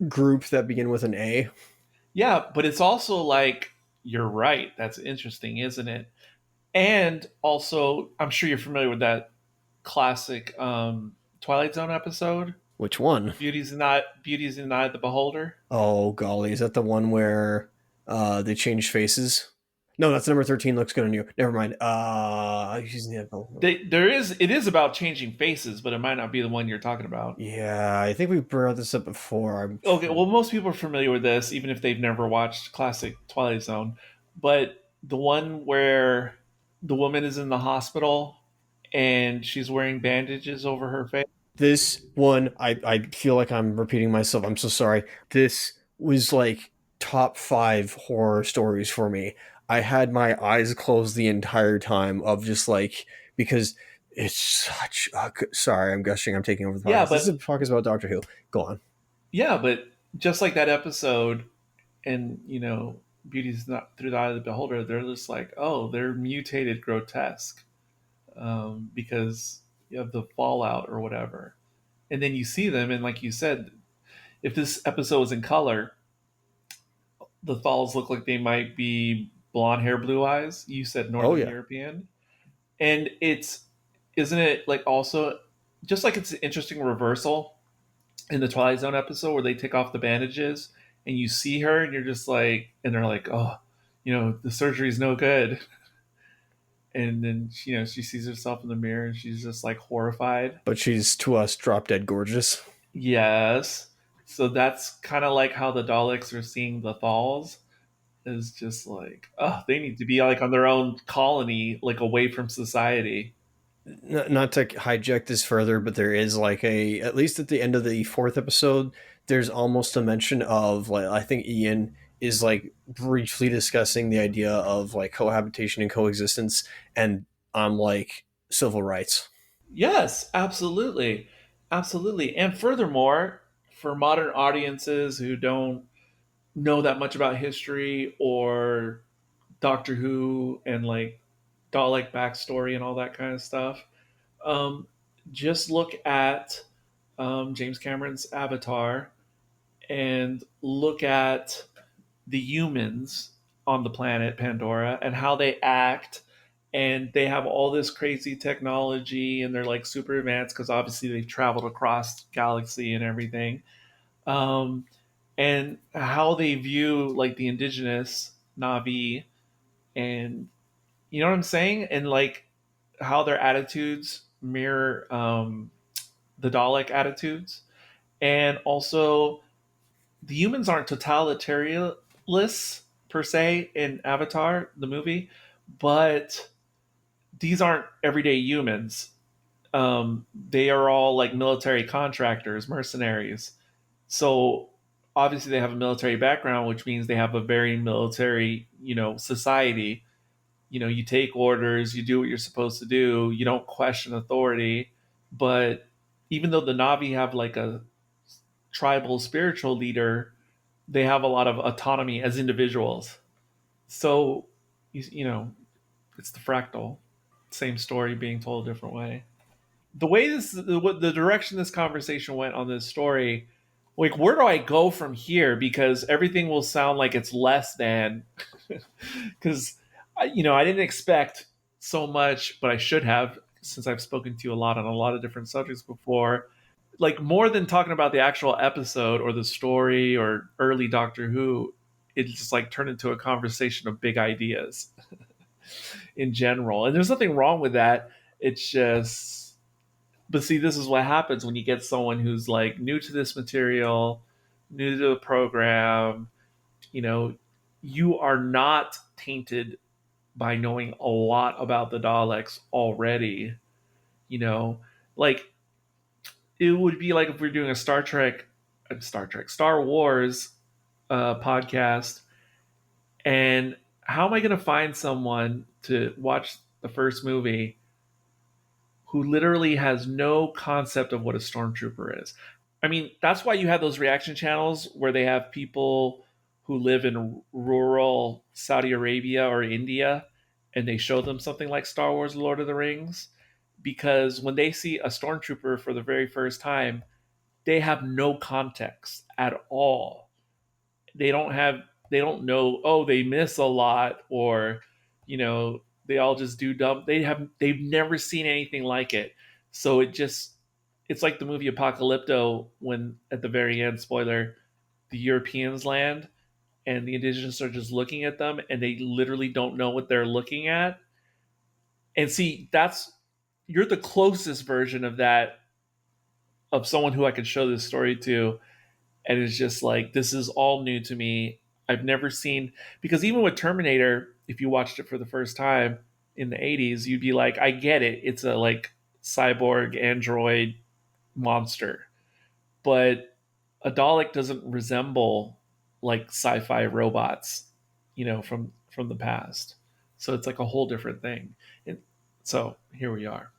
group that begin with an A. Yeah, but it's also like, you're right. That's interesting, isn't it? And also, I'm sure you're familiar with that classic Twilight Zone episode, Which one? Beauty's in the Eye of the Beholder. Oh, golly. Is that the one where they changed faces? No, that's number 13. Looks good on you. Never mind. It is about changing faces, but it might not be the one you're talking about. Yeah, I think we brought this up before. Okay, well, most people are familiar with this, even if they've never watched classic Twilight Zone. But the one where the woman is in the hospital and she's wearing bandages over her face. This one, I feel like I'm repeating myself. I'm so sorry. This was like top 5 horror stories for me. I had my eyes closed the entire time of just like, because it's such a good, sorry, I'm gushing, I'm taking over the Yeah, podcast. This is a but podcast about Doctor Who. Go on. yeah, but just like that episode, and Beauty's not through the eye of the beholder. They're just like, oh, they're mutated grotesque, because of the fallout or whatever. And then you see them, and like you said, if this episode was in color, the Thals look like they might be blonde hair, blue eyes. You said Oh Northern yeah. European, and isn't it like also just like it's an interesting reversal in the Twilight Zone episode where they take off the bandages and you see her and you're just like, and they're like, oh, the surgery is no good. And then she sees herself in the mirror and she's just like horrified. But she's to us drop dead gorgeous. Yes. So that's kind of like how the Daleks are seeing the Thals, is just like, oh, they need to be like on their own colony, like away from society. Not to hijack this further, but there is like at least at the end of the fourth episode, there's almost a mention of like, I think Ian is like briefly discussing the idea of like cohabitation and coexistence, and like civil rights. Yes, absolutely. Absolutely. And furthermore, for modern audiences who don't know that much about history or Doctor Who and like Dalek backstory and all that kind of stuff, um, just look at James Cameron's Avatar and look at the humans on the planet Pandora and how they act. And they have all this crazy technology and they're like super advanced because obviously they've traveled across galaxy and everything. Um, and how they view like the indigenous Navi, and you know what I'm saying? And like how their attitudes mirror the Dalek attitudes. And also, the humans aren't totalitarianists per se in Avatar, the movie, but these aren't everyday humans. They are all like military contractors, mercenaries. So obviously they have a military background, which means they have a very military, society. You take orders, you do what you're supposed to do, you don't question authority. But even though the Navi have like a tribal spiritual leader, they have a lot of autonomy as individuals. So, it's the fractal, same story being told a different way. The way the direction this conversation went on this story, like where do I go from here? Because everything will sound like it's less than, because I didn't expect so much, but I should have, since I've spoken to you a lot on a lot of different subjects before. Like more than talking about the actual episode or the story or early Doctor Who, it just like turned into a conversation of big ideas in general. And there's nothing wrong with that. It's just, but see, this is what happens when you get someone who's like new to this material, new to the program. You know, you are not tainted by knowing a lot about the Daleks already. You know, like it would be like if we're doing a Star Wars podcast, and how am I going to find someone to watch the first movie who literally has no concept of what a stormtrooper is? I mean, that's why you have those reaction channels where they have people who live in rural Saudi Arabia or India and they show them something like Star Wars Lord of the Rings, because when they see a stormtrooper for the very first time, they have no context at all. They don't know, oh, they miss a lot, or they all just do dumb. They've never seen anything like it. So it's like the movie Apocalypto, when at the very end, spoiler, the Europeans land and the indigenous are just looking at them and they literally don't know what they're looking at. And see, you're the closest version of that, of someone who I could show this story to, and it's just like, this is all new to me. I've never seen, because even with Terminator, if you watched it for the first time in the 80s, you'd be like, I get it, it's a like cyborg android monster, but a Dalek doesn't resemble like sci-fi robots, from from the past. So it's like a whole different thing. And so here we are.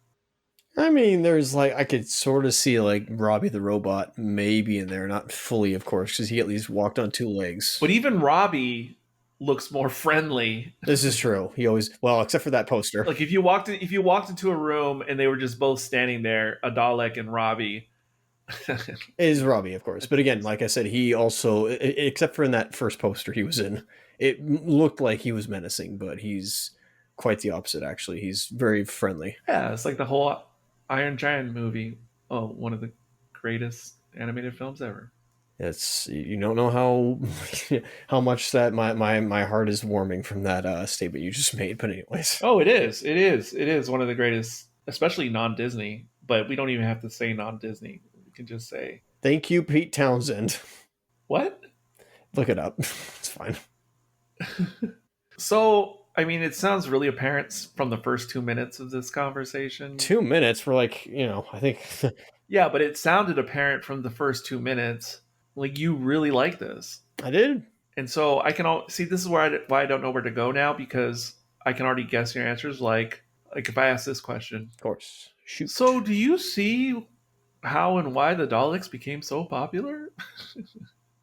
I mean, there's like, I could sort of see like Robbie the robot maybe in there, not fully, of course, because he at least walked on two legs. But even Robbie looks more friendly. This is true. He always, well, except for that poster. Like if you walked into a room and they were just both standing there, a Dalek and Robbie. It is Robbie, of course. But again, like I said, he also, except for in that first poster he was in, it looked like he was menacing, but he's quite the opposite, actually. He's very friendly. Yeah, it's like the whole Iron Giant movie. Oh, one of the greatest animated films ever. It's, you don't know how much that my heart is warming from that statement you just made. But anyways, oh, it is one of the greatest, especially non-Disney. But we don't even have to say non-Disney. We can just say thank you, Pete Townsend. What? Look it up. It's fine. So, I mean, it sounds really apparent from the first 2 minutes of this conversation. 2 minutes for like, I think. Yeah, but it sounded apparent from the first 2 minutes. Like you really like this. I did. And so I can see this is why I don't know where to go now, because I can already guess your answers. Like if I ask this question, of course, shoot. So do you see how and why the Daleks became so popular?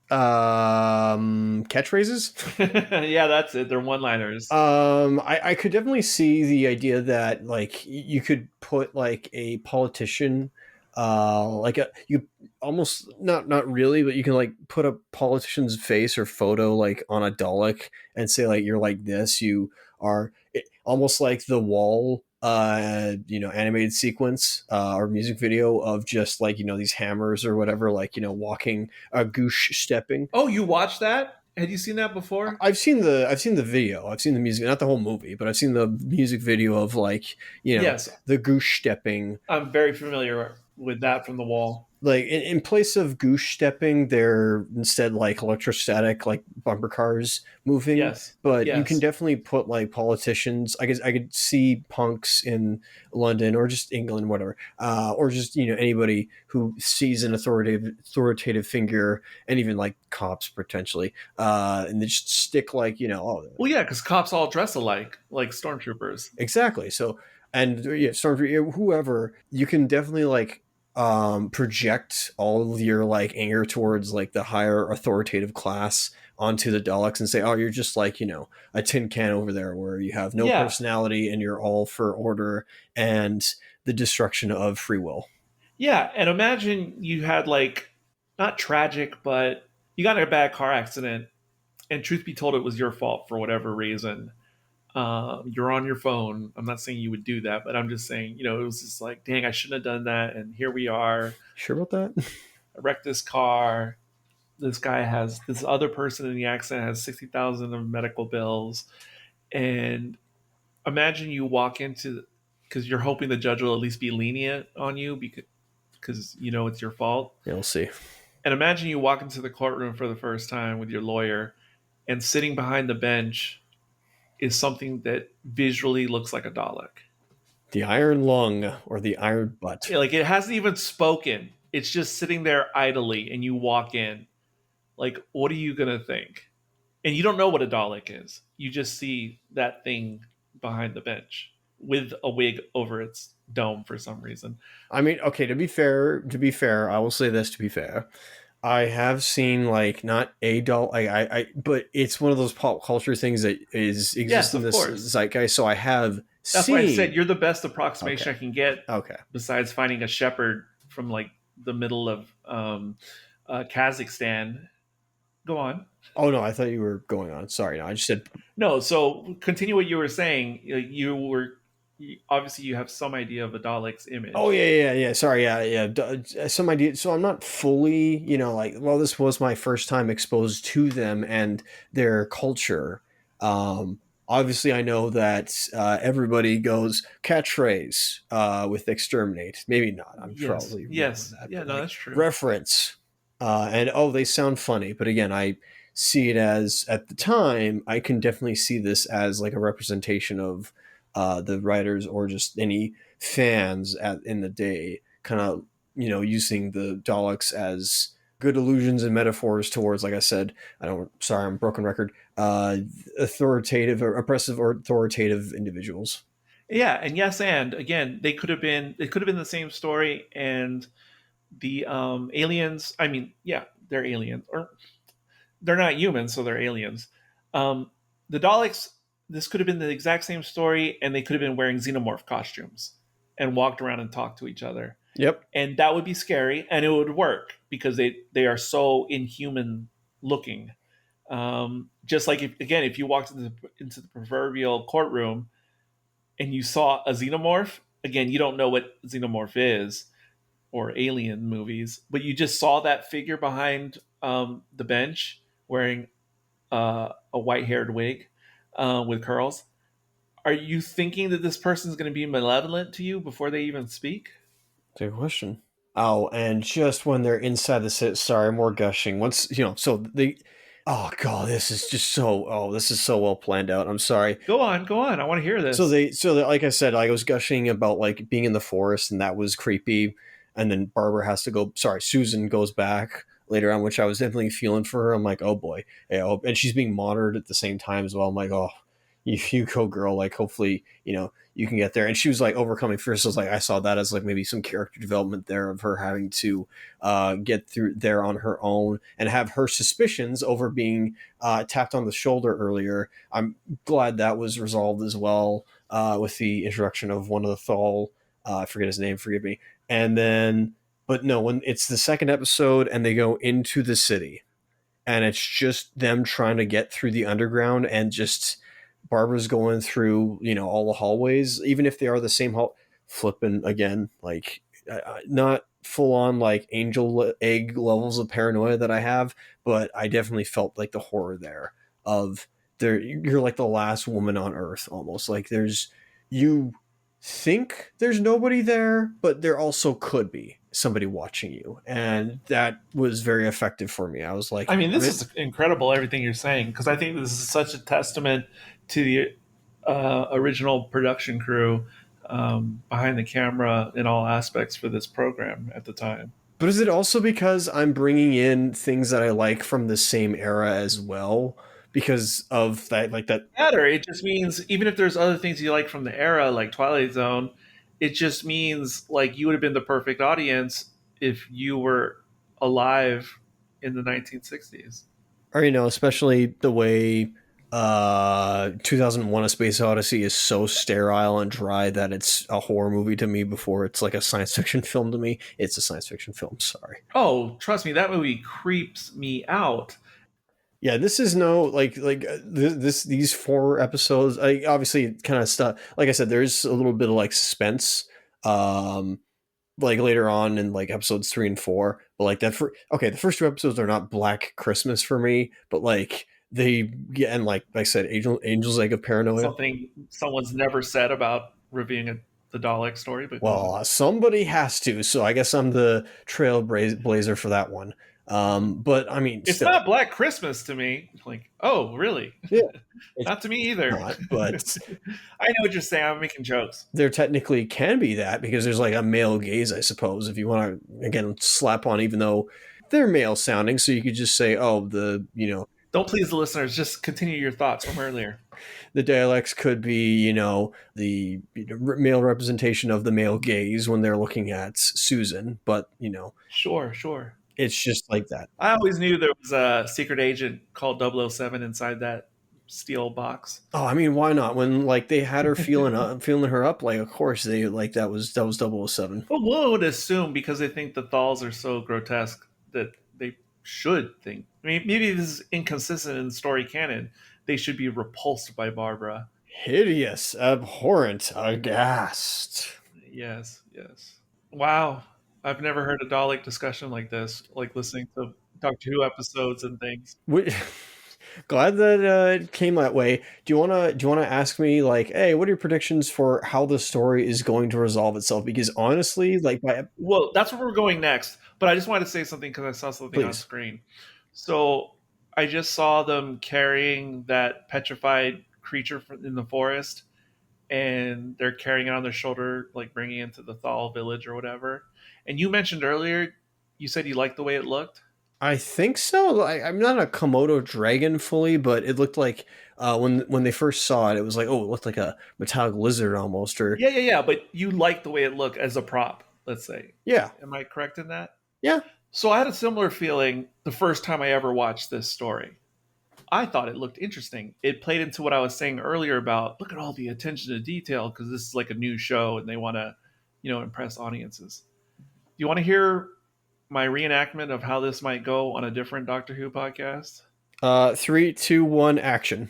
Catchphrases. Yeah, that's it. They're one-liners. I could definitely see the idea that like you could put like a politician, you almost not really, but you can like put a politician's face or photo like on a Dalek and say like you're like this, you are almost like the Wall animated sequence or music video of just like these hammers or whatever, like walking, goosh stepping. Oh, you watched that? Had you seen that before? I've seen the video. I've seen the music, not the whole movie, but I've seen the music video of like yes, the goosh stepping. I'm very familiar with that from The Wall. Like in place of goosh stepping, they're instead like electrostatic, like bumper cars moving. Yes, but you can definitely put like politicians. I guess I could see punks in London or just England, whatever, or just anybody who sees an authoritative figure, and even like cops potentially, and they just stick like well, yeah, because cops all dress alike, like stormtroopers. Exactly. So and stormtrooper, whoever, you can definitely like project all of your like anger towards like the higher authoritative class onto the Daleks and say, oh, you're just like a tin can over there where you have no personality and you're all for order and the destruction of free will. Yeah, and imagine you had like, not tragic, but you got in a bad car accident, and truth be told, it was your fault for whatever reason. You're on your phone. I'm not saying you would do that, but I'm just saying, it was just like, dang, I shouldn't have done that. And here we are. Sure about that? I wrecked this car. This other person in the accident has 60,000 of medical bills. And imagine you walk into, because you're hoping the judge will at least be lenient on you because it's your fault. Yeah, we'll see. And imagine you walk into the courtroom for the first time with your lawyer, and sitting behind the bench is something that visually looks like a Dalek. The iron lung or the iron butt. Yeah, like it hasn't even spoken. It's just sitting there idly, and you walk in. Like, what are you going to think? And you don't know what a Dalek is. You just see that thing behind the bench with a wig over its dome for some reason. I mean, okay, to be fair, I will say this, to be fair. I have seen like not a doll, but it's one of those pop culture things that exists in this zeitgeist. So I have That's seen. why I said you're the best approximation I can get. Okay. Besides finding a shepherd from like the middle of Kazakhstan. Go on. Oh no, I thought you were going on. Sorry, no, I just said no. So continue what you were saying. Obviously you have some idea of a Dalek's image. Oh yeah. Sorry, yeah. Some idea. So I'm not fully, this was my first time exposed to them and their culture. Obviously, I know that everybody goes catchphrase with exterminate. Maybe not. I'm probably yes. Yeah, no, that's true. Reference, and they sound funny. But again, I see it as, at the time, I can definitely see this as like a representation of the writers or just any fans in the day, kind of using the Daleks as good allusions and metaphors towards, like I said, I'm broken record, uh, authoritative or oppressive or authoritative individuals. Yeah, and yes, and again, they could have been the same story, and the aliens. I mean, yeah, they're aliens, or they're not humans, so they're aliens. Um, the Daleks. This could have been the exact same story, and they could have been wearing xenomorph costumes and walked around and talked to each other, Yep. and that would be scary, and it would work because they are so inhuman looking. Just like if you walked into the proverbial courtroom and you saw a xenomorph, again, you don't know what xenomorph is or alien movies, but you just saw that figure behind the bench wearing a white haired wig with curls. Are you thinking that this person is going to be malevolent to you before they even speak? Good question. Oh, and just when they're inside the city, sorry, more gushing. Once so they, oh god, this is just so. Oh, this is so well planned out. I'm sorry. Go on, go on. I want to hear this. Like I said, I was gushing about like being in the forest, and that was creepy. And then Barbara has to go. Sorry, Susan goes back later on, which I was definitely feeling for her. I'm like, oh boy, yeah, and she's being monitored at the same time as well. I'm like, oh, you go, girl. Like, hopefully, you can get there. And she was like overcoming fears. So I was like, I saw that as like maybe some character development there of her having to get through there on her own and have her suspicions over being tapped on the shoulder earlier. I'm glad that was resolved as well with the introduction of one of the Thal. I forget his name, forgive me. And then, but no, when it's the second episode and they go into the city and it's just them trying to get through the underground and just Barbara's going through, all the hallways, even if they are the same hall, flipping again, like not full on like angel egg levels of paranoia that I have, but I definitely felt like the horror there of you're like the last woman on earth almost. Like you think there's nobody there, but there also could be somebody watching you. And that was very effective for me. I was like, I mean, this is incredible, everything you're saying, because I think this is such a testament to the original production crew behind the camera in all aspects for this program at the time. But is it also because I'm bringing in things that I like from the same era as well? Because of that, like that. Matter. It just means even if there's other things you like from the era, like Twilight Zone, it just means like you would have been the perfect audience if you were alive in the 1960s. Or, especially the way 2001 A Space Odyssey is so sterile and dry that it's a horror movie to me before it's like a science fiction film to me. It's a science fiction film, sorry. Oh, trust me, that movie creeps me out. Yeah, this is no these 4 episodes. I obviously kind of stuff. Like I said, there's a little bit of like suspense, like later on in like episodes 3 and 4. But like the first 2 episodes are not Black Christmas for me, but like they get, and like I said, Angel's Egg of Paranoia. Something someone's never said about reviewing the Dalek story, but well, somebody has to. So I guess I'm the trailblazer for that one. But I mean, it's not Black Christmas to me. Like, oh, really? Yeah, not to me either. Not, but I know what you're saying. I'm making jokes. There technically can be that because there's like a male gaze, I suppose, if you want to again slap on, even though they're male sounding. So you could just say, oh, Don't please the listeners. Just continue your thoughts from earlier. The Daleks could be, the male representation of the male gaze when they're looking at Susan, but Sure. It's just like that. I always knew there was a secret agent called 007 inside that steel box. Oh, I mean, why not? When like they had her feeling her up, like of course they like that was 007. Well, one would assume because they think the Thals are so grotesque that they should think. I mean, maybe this is inconsistent in story canon. They should be repulsed by Barbara. Hideous, abhorrent, aghast. Yes. Wow. I've never heard a Dalek discussion like this, like listening to Doctor Who episodes and things. Glad that it came that way. Do you wanna ask me like, hey, what are your predictions for how the story is going to resolve itself? Because honestly, like well, that's where we're going next. But I just wanted to say something because I saw something on screen. So I just saw them carrying that petrified creature in the forest, and they're carrying it on their shoulder, like bringing it to the Thal village or whatever. And you mentioned earlier, you said you liked the way it looked. I think so. I'm not a Komodo dragon fully, but it looked like when they first saw it, it was like, oh, it looked like a metallic lizard almost. Or Yeah. But you like the way it looked as a prop, let's say. yeah, Am I correct in that? yeah. So I had a similar feeling the first time I ever watched this story. I thought it looked interesting. It played into what I was saying earlier about look at all the attention to detail because this is like a new show and they want to, impress audiences. Do you want to hear my reenactment of how this might go on a different Doctor Who podcast? 3, 2, 1, action.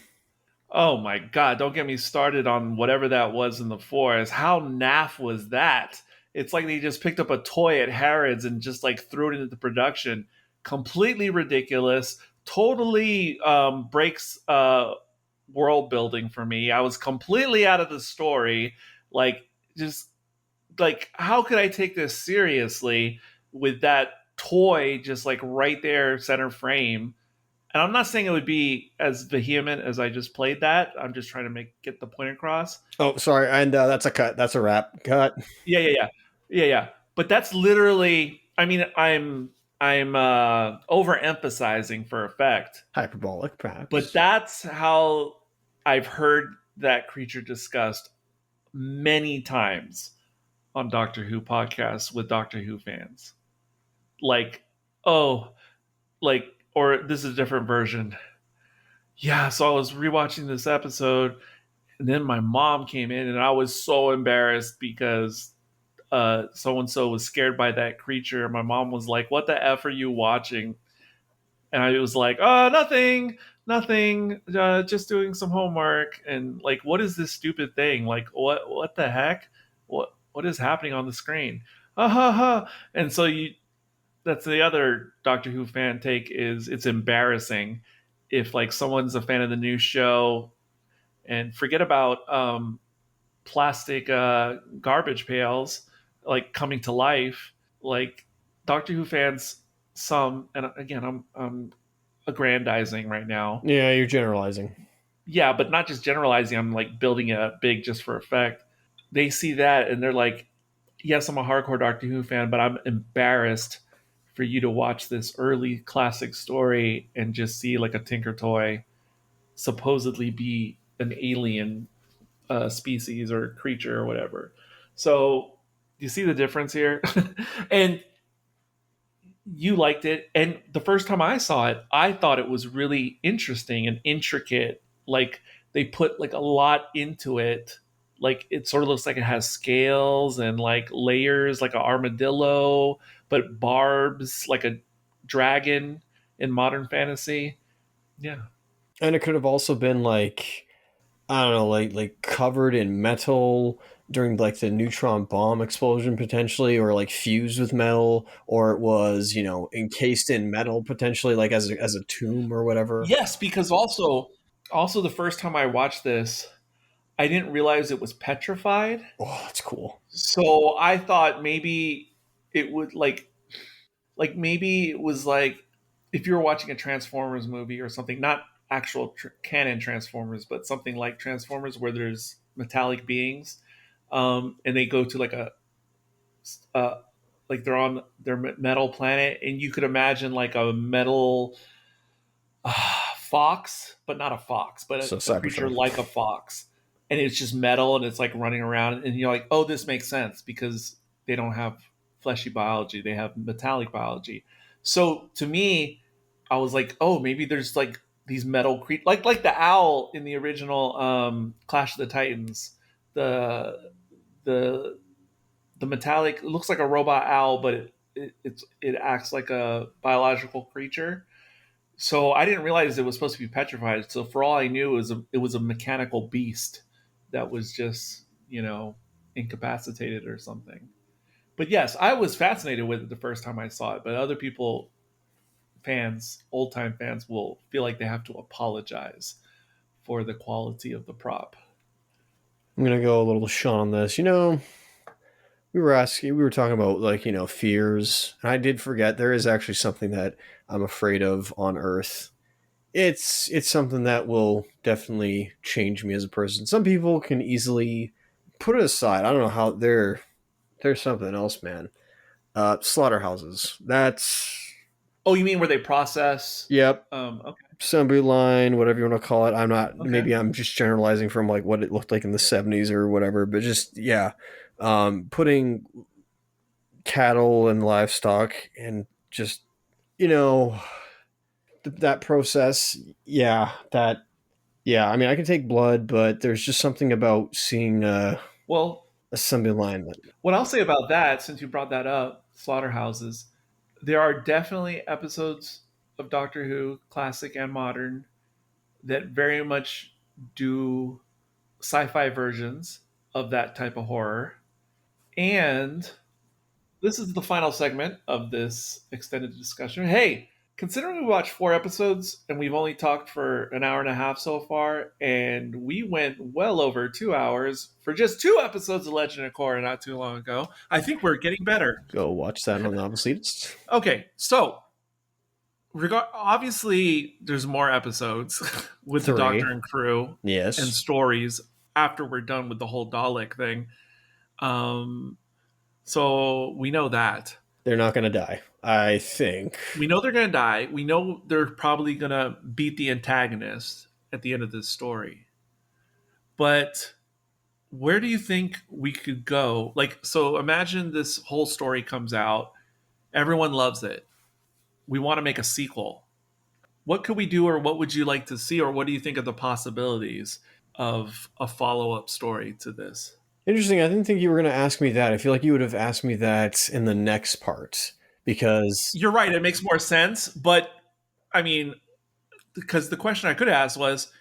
Oh my god, don't get me started on whatever that was in the forest. How naff was that? It's like they just picked up a toy at Harrods and just like threw it into production. Completely ridiculous. Totally breaks world building for me. I was completely out of the story. Like, just like, how could I take this seriously with that toy just like right there, center frame? And I'm not saying it would be as vehement as I just played that. I'm just trying to get the point across. Oh, sorry, and that's a cut. That's a wrap. Cut. Yeah. But that's literally. I mean, I'm overemphasizing for effect, Hyperbolic, perhaps. but that's how I've heard that creature discussed many times on Doctor Who podcasts with Doctor Who fans. Like, oh, like, or this is a different version. Yeah, so I was rewatching this episode, and then my mom came in, and I was so embarrassed because so and so was scared by that creature. My mom was like, "What the f are you watching?" And I was like, "Oh, nothing, just doing some homework." And like, what is this stupid thing? Like, what the heck? What is happening on the screen? Ha ha. And so that's the other Doctor Who fan take is it's embarrassing if like someone's a fan of the new show and forget about plastic garbage pails like coming to life. Like Doctor Who fans, some, and again, I'm aggrandizing right now. Yeah, you're generalizing. Yeah, but not just generalizing. I'm like building it up big just for effect. They see that and they're like, yes, I'm a hardcore Doctor Who fan, but I'm embarrassed for you to watch this early classic story and just see like a Tinker Toy supposedly be an alien species or creature or whatever. So you see the difference here? And you liked it. And the first time I saw it, I thought it was really interesting and intricate. Like they put like a lot into it. Like it sort of looks like it has scales and like layers like an armadillo, but barbs like a dragon in modern fantasy. Yeah. And it could have also been like, I don't know, like covered in metal during like the neutron bomb explosion potentially, or like fused with metal, or it was, encased in metal potentially, like as a tomb or whatever. Yes, because also the first time I watched this, I didn't realize it was petrified. Oh, that's cool. So I thought maybe it would like maybe it was like if you were watching a Transformers movie or something, not actual canon Transformers, but something like Transformers where there's metallic beings, and they go to like like they're on their metal planet, and you could imagine like a metal fox, but not a fox, but So a creature Cybertron. like a fox, and it's just metal and it's like running around, and you're like, oh, this makes sense because they don't have fleshy biology; they have metallic biology. So to me, I was like, oh, maybe there's like these metal creatures, like the owl in the original Clash of the Titans, the the the metallic it looks like a robot owl, but it acts like a biological creature. So I didn't realize it was supposed to be petrified. So for all I knew, it was a mechanical beast that was just incapacitated or something. But yes, I was fascinated with it the first time I saw it. But other people, fans, old time fans, will feel like they have to apologize for the quality of the prop. I'm gonna go a little Sean on this. We were talking about like, fears. And I did forget there is actually something that I'm afraid of on Earth. It's something that will definitely change me as a person. Some people can easily put it aside. I don't know how there's something else, man. Slaughterhouses. Oh, you mean where they process? Yep. Okay. Assembly line, whatever you want to call it. I'm not. Okay. Maybe I'm just generalizing from like what it looked like in the 70s or whatever. But just yeah, putting cattle and livestock and just you know that process. Yeah, that. Yeah, I mean, I can take blood, but there's just something about seeing Well, assembly line that. what I'll say about that, since you brought that up, slaughterhouses, there are definitely episodes of Doctor Who, classic and modern, that very much do sci-fi versions of that type of horror. And this is the final segment of this extended discussion. Hey, considering we watched 4 episodes and we've only talked for an hour and a half so far, and we went well over 2 hours for just 2 episodes of Legend of Korra not too long ago, I think we're getting better. Go watch that on the Elitists. Okay, so obviously there's more episodes with 3. the Doctor and crew Yes. and stories after we're done with the whole Dalek thing. So we know that. They're not going to die, I think. We know they're going to die. We know they're probably going to beat the antagonist at the end of this story. But where do you think we could go? Like, so imagine this whole story comes out. Everyone loves it. We want to make a sequel. What could we do, or what would you like to see, or what do you think of the possibilities of a follow-up story to this? Interesting. I didn't think you were going to ask me that. I feel like you would have asked me that in the next part because you're right. It makes more sense. But I mean, because the question I could have asked was,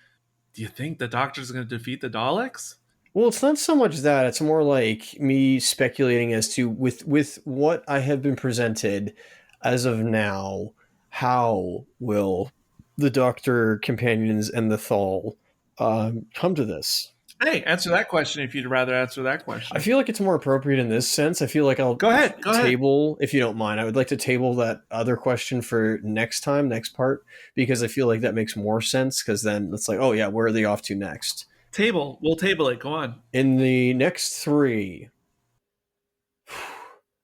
do you think the Doctor's going to defeat the Daleks? Well, it's not so much that. It's more like me speculating as to with what I have been presented as of now, how will the Doctor companions and the Thal come to this? Hey, answer that question if you'd rather answer that question. I feel like it's more appropriate in this sense. I feel like I'll go ahead. Table, if you don't mind. I would like to table that other question for next part, because I feel like that makes more sense, because then it's like, oh yeah, where are they off to next? We'll table it. Go on. In the next 3,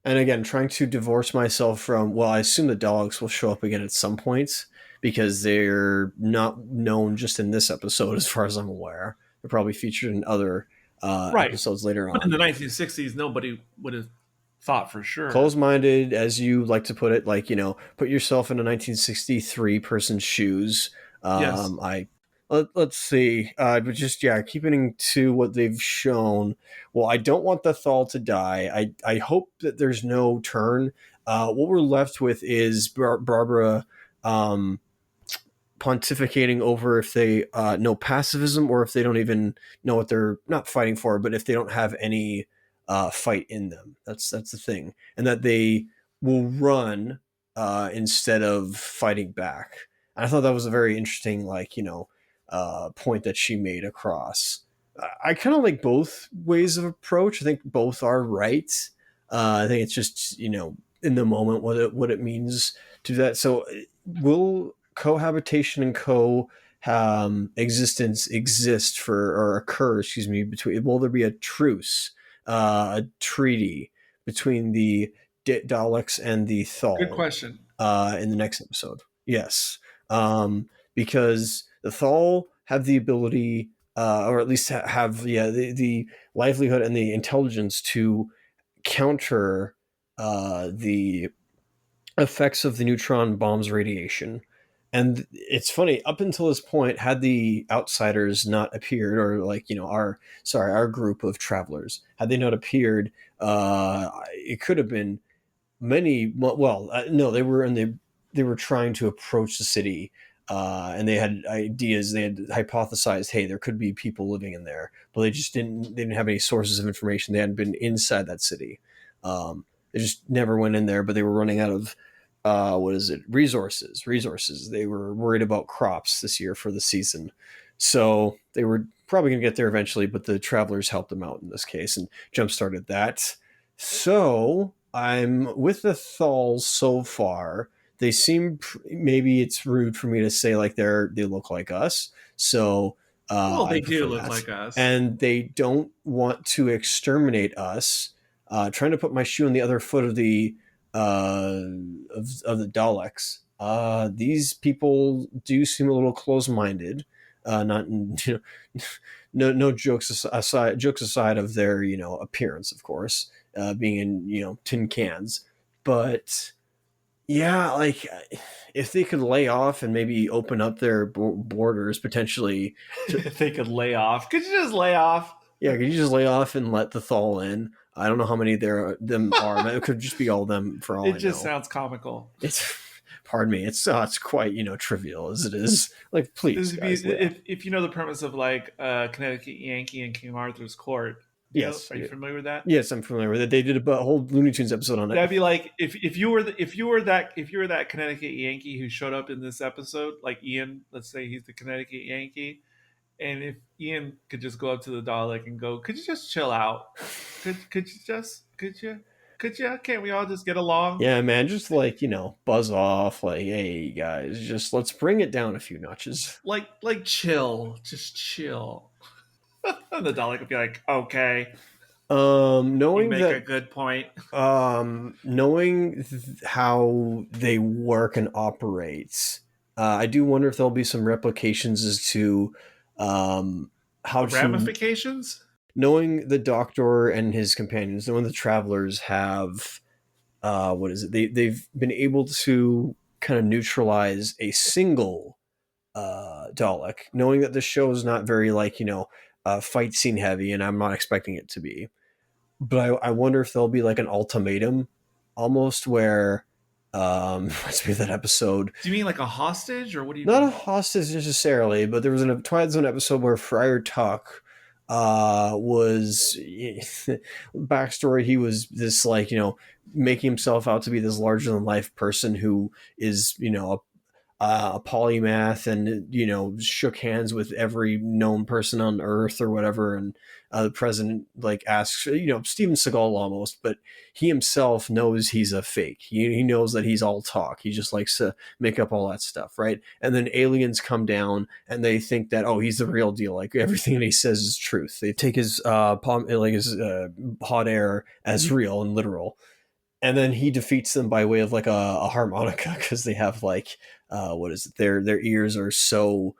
and again, trying to divorce myself from, well, I assume the Daleks will show up again at some point, because they're not known just in this episode, as far as I'm aware. They're probably featured in other episodes later on. But in the 1960s, nobody would have thought for sure. Close-minded, as you like to put it, like, put yourself in a 1963 person's shoes. Yes. Let's see. But just, keeping to what they've shown. Well, I don't want the Thal to die. I hope that there's no turn. What we're left with is Barbara pontificating over if they know pacifism, or if they don't even know what they're not fighting for, but if they don't have any fight in them. That's the thing. And that they will run instead of fighting back. And I thought that was a very interesting, point that she made across. I kind of like both ways of approach. I think both are right. I think it's just, in the moment what it means to do that. So will cohabitation and existence exist occur between, will there be a truce, a treaty between the Daleks and the Thal? Good question. In the next episode. Yes. Because the Thal have the ability, or at least have the livelihood and the intelligence to counter the effects of the neutron bomb's radiation. And it's funny, up until this point, had the outsiders not appeared, or our group of travelers, had they not appeared, it could have been many. Well, no, they were trying to approach the city, and they had ideas. They had hypothesized, hey, there could be people living in there, but they just didn't have any sources of information. They hadn't been inside that city. They just never went in there, but they were running out of resources. They were worried about crops this year for the season, so they were probably going to get there eventually, but the travelers helped them out in this case and jump started that. So I'm with the Thals so far. They seem, maybe it's rude for me to say like they look like us, so they do look like us, and they don't want to exterminate us. Trying to put my shoe on the other foot of the of the Daleks. These people do seem a little close-minded. Not no jokes aside of their appearance, of course, being in tin cans, but yeah, like if they could lay off and maybe open up their borders potentially to, If they could lay off, could you just lay off? yeah, could you just lay off and let the Thal in? I don't know how many them are. It could just be all them for all I know. It just sounds comical. It's pardon me. It's quite trivial as it is. Like, please, guys, if you know the premise of like Connecticut Yankee and King Arthur's Court. Yes, are you familiar with that? Yes, I'm familiar with it. They did a whole Looney Tunes episode on it. That'd be like if you were that Connecticut Yankee who showed up in this episode, like Ian. Let's say he's the Connecticut Yankee, and if Ian could just go up to the Dalek and go, "Could you just chill out? Could you? Can't we all just get along?" Yeah, man, just like buzz off. Like, hey guys, just let's bring it down a few notches. Like chill, just chill. And the Dalek would be like, "Okay." Knowing you make that a good point. Knowing how they work and operate, I do wonder if there'll be some replications as to how the ramifications. Knowing the Doctor and his companions, knowing the travelers have what is it? They've been able to kind of neutralize a single Dalek, knowing that the show is not very fight scene heavy, and I'm not expecting it to be. But I wonder if there'll be like an ultimatum almost where reminds me of that episode. Do you mean like a hostage, or what do you Not mean? a hostage necessarily, but there was a Twilight Zone episode where Friar Tuck was backstory. He was this making himself out to be this larger than life person who is a polymath and shook hands with every known person on Earth or whatever, and the president asks Steven Seagal almost, but he himself knows he's a fake. He knows that he's all talk. He just likes to make up all that stuff, right? And then aliens come down and they think that he's the real deal, like everything that he says is truth. They take his hot air as real and literal. And then he defeats them by way of a harmonica, because they have what is it? Their ears are so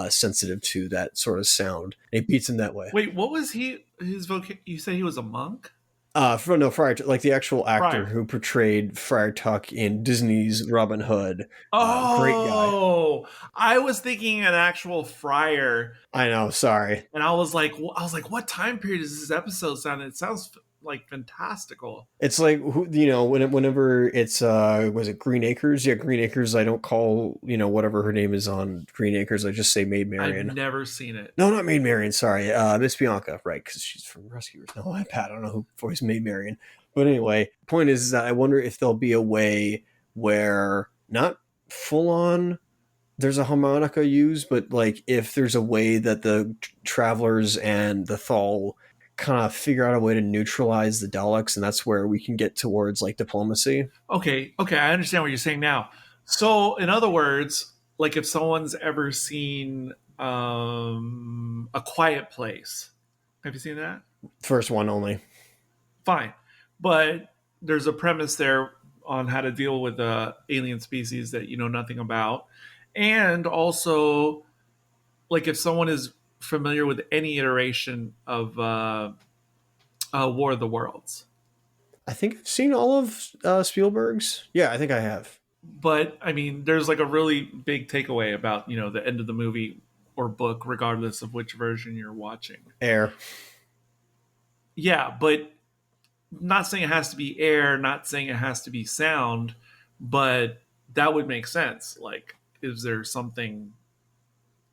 sensitive to that sort of sound. And he beats them that way. Wait, what was he? His you said he was a monk? Friar Tuck, like the actual actor who portrayed Friar Tuck in Disney's Robin Hood. Great guy. I was thinking an actual friar. I know. Sorry. And I was like, what time period does this episode sound? It sounds like fantastical. It's like whenever it's was it Green Acres? Yeah, Green Acres. I don't call whatever her name is on Green Acres. I just say Maid Marian. I've never seen it. No, not Maid Marian. Sorry, Miss Bianca. Right, because she's from Rescuers. No, I don't know who voiced Maid Marian. But anyway, point is that I wonder if there'll be a way where not full on there's a harmonica used, but if there's a way that the travelers and the Thal kind of figure out a way to neutralize the Daleks, and that's where we can get towards diplomacy. Okay, I understand what you're saying now. So, in other words, if someone's ever seen A Quiet Place, have you seen that? First one only. Fine, but there's a premise there on how to deal with alien species that you know nothing about, and also if someone is familiar with any iteration of War of the Worlds. I think I've seen all of Spielberg's. Yeah, I think I have. But I mean, there's a really big takeaway about the end of the movie or book, regardless of which version you're watching. Air. Yeah, but not saying it has to be air, not saying it has to be sound, but that would make sense. Is there something,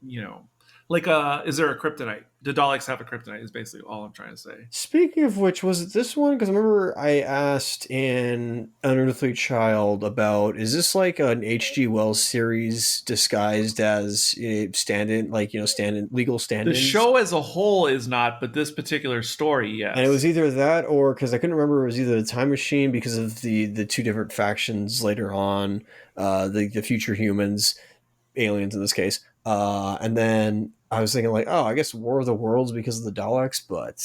is there a kryptonite? The Daleks have a kryptonite is basically all I'm trying to say. Speaking of which, was it this one? Because I remember I asked in Unearthly Child about, is this an H.G. Wells series disguised as stand-in, legal stand-ins? The show as a whole is not, but this particular story, yes. And it was either that or, because I couldn't remember, it was either the Time Machine because of the two different factions later on, the future humans, aliens in this case, and then I was thinking I guess War of the Worlds because of the Daleks, but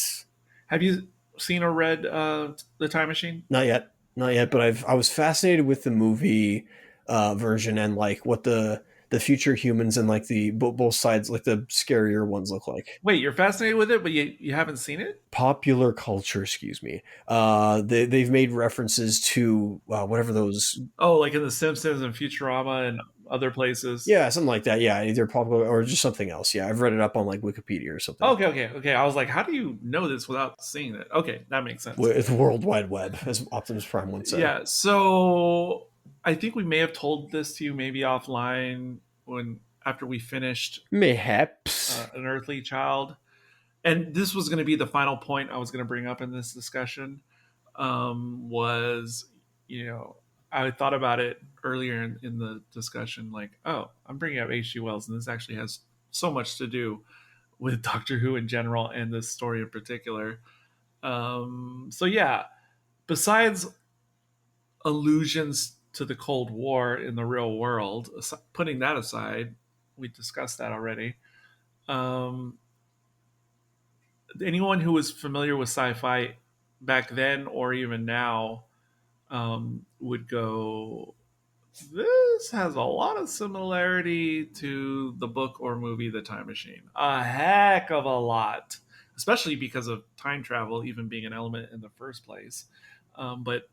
have you seen or read The Time Machine? Not yet, but I was fascinated with the movie version and like what the future humans and like the both sides, like the scarier ones, look like. Wait, you're fascinated with it, but you haven't seen it? Popular culture, excuse me. They've made references to whatever those. Oh, like in The Simpsons and Futurama and other places. Yeah, something like that. Yeah, either popular or just something else. Yeah, I've read it up on like Wikipedia or something. Okay. I was like, how do you know this without seeing it? Okay, that makes sense. With the World Wide Web, as Optimus Prime once said. Yeah, so I think we may have told this to you maybe offline when after we finished Mayhaps. An Earthly Child, and this was going to be the final point I was going to bring up in this discussion. Was I thought about it earlier in the discussion, like, oh, I'm bringing up H.G. Wells, and this actually has so much to do with Doctor Who in general and this story in particular. So yeah, besides allusions to the Cold War in the real world, putting that aside, we discussed that already. Um, Anyone who was familiar with sci-fi back then or even now would go, this has a lot of similarity to the book or movie The Time Machine. A heck of a lot, especially because of time travel even being an element in the first place. But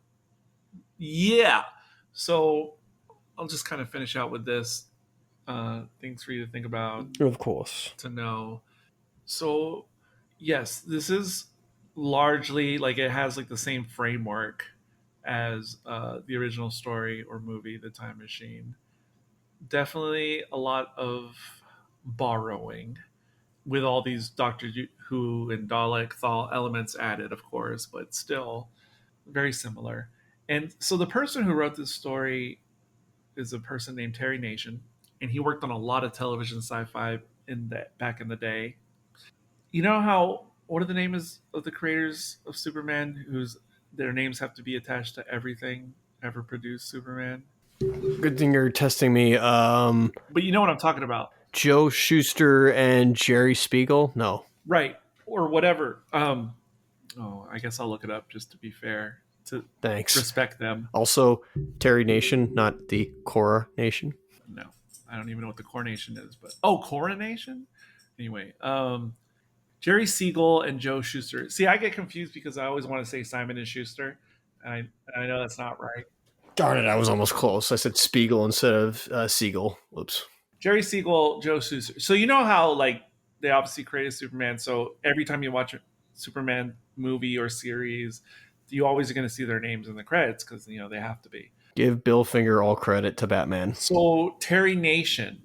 yeah, so I'll just kind of finish out with this. Things for you to think about, Of course. to know. So, yes, this is largely like it has like the same framework as the original story or movie, The Time Machine. Definitely a lot of borrowing with all these Doctor Who and Dalek Thal elements added, of course, but still very similar. And so the person who wrote this story is a person named Terry Nation, and he worked on a lot of television sci-fi back in the day. You know how what are the names of the creators of Superman whose their names have to be attached to everything ever produced Superman? Good thing you're testing me. But you know what I'm talking about, Joe Shuster and Jerry Spiegel? No. right? Or whatever. Oh, I guess I'll look it up just to be fair, to Thanks. respect them. Also, Terry Nation, not the Cora Nation. No, I don't even know what the coronation is, but coronation. Anyway, Jerry Siegel and Joe Shuster. See, I get confused because I always want to say Simon and Schuster. I know that's not right. Darn it, I was almost close. I said Spiegel instead of Siegel. Whoops. Jerry Siegel, Joe Shuster. So you know how like they obviously created Superman. So every time you watch a Superman movie or series, you always are going to see their names in the credits because they have to be. Give Bill Finger all credit to Batman. So Terry Nation,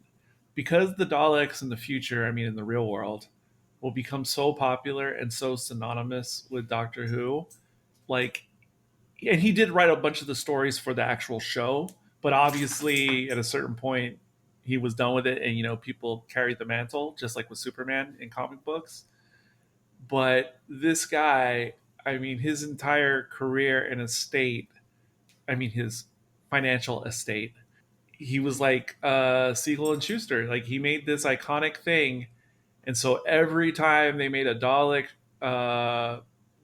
because the Daleks in the future, I mean in the real world, will become so popular and so synonymous with Doctor Who, like, and he did write a bunch of the stories for the actual show, but obviously at a certain point he was done with it, and people carried the mantle just like with Superman in comic books. But this guy, I mean, his entire career and estate, I mean, his financial estate, he was like Siegel and Schuster. Like he made this iconic thing, and so every time they made a Dalek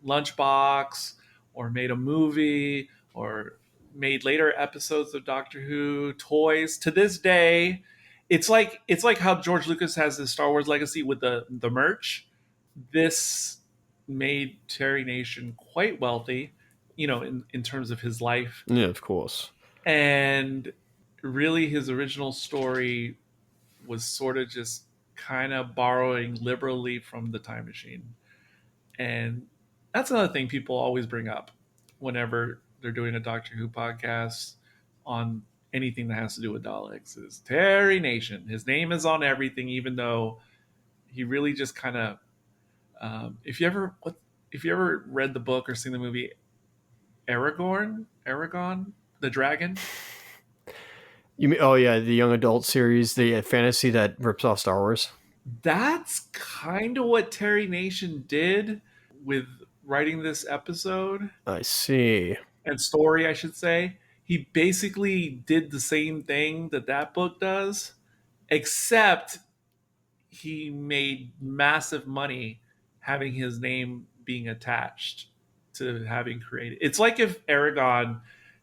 lunchbox, or made a movie, or made later episodes of Doctor Who toys, to this day, it's like how George Lucas has his Star Wars legacy with the merch. This made Terry Nation quite wealthy, in terms of his life. Yeah, of course. And really, his original story was sort of just kind of borrowing liberally from the Time Machine. And that's another thing people always bring up whenever they're doing a Doctor Who podcast on anything that has to do with Daleks is Terry Nation. His name is on everything, even though he really just kind of if you ever read the book or seen the movie Aragon, the dragon. You mean, oh yeah, the young adult series, the fantasy that rips off Star Wars. That's kind of what Terry Nation did with writing this episode. I see. And story, I should say. He basically did the same thing that book does, except he made massive money having his name being attached to having created. It's like if Aragon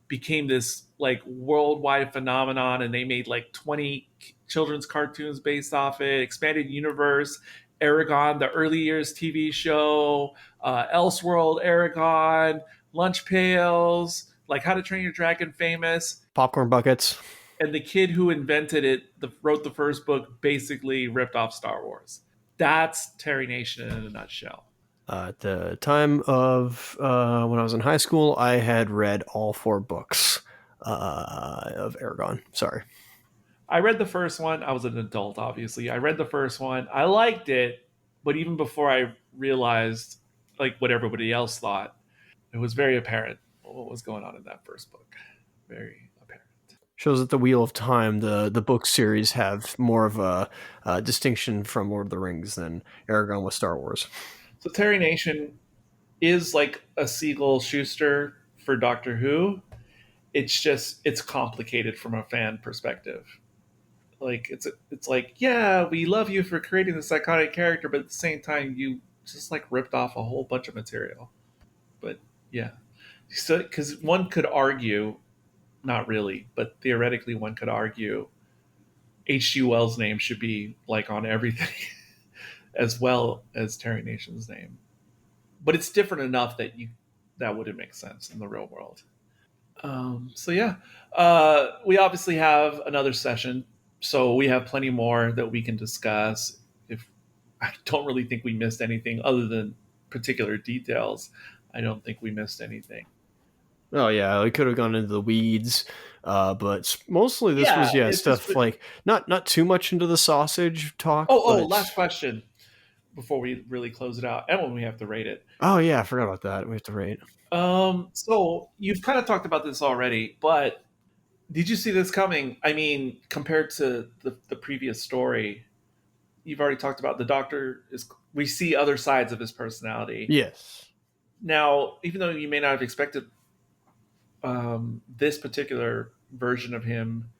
became this like worldwide phenomenon, and they made like 20 children's cartoons based off it. Expanded Universe, Aragon, the early years TV show, Elseworld, Aragon, Lunch Pails, like How to Train Your Dragon, famous. Popcorn buckets. And the kid who invented it, wrote the first book, basically ripped off Star Wars. That's Terry Nation in a nutshell. At the time of when I was in high school, I had read all 4 books of Aragon. Sorry. I read the first one. I was an adult, obviously. I read the first one. I liked it, but even before I realized like what everybody else thought, it was very apparent what was going on in that first book. Very apparent. Shows that the Wheel of Time, the book series, have more of a distinction from Lord of the Rings than Aragon with Star Wars. So Terry Nation is like a Siegel Schuster for Doctor Who. It's complicated from a fan perspective. Like it's like, yeah, we love you for creating the psychotic character, but at the same time you just like ripped off a whole bunch of material. But yeah. So because one could argue, not really, but theoretically one could argue H.G. Wells' name should be like on everything as well as Terry Nation's name. But it's different enough that wouldn't make sense in the real world. So yeah, we obviously have another session, so we have plenty more that we can discuss. If I don't really think we missed anything other than particular details, I don't think we missed anything. Oh yeah, we could have gone into the weeds, but mostly this was stuff like not too much into the sausage talk. Last question before we really close it out, and when we have to rate it. Oh yeah, I forgot about that. We have to rate. So you've kind of talked about this already, but did you see this coming? I mean, compared to the previous story, you've already talked about the Doctor we see other sides of his personality. Yes. Now, even though you may not have expected this particular version of him,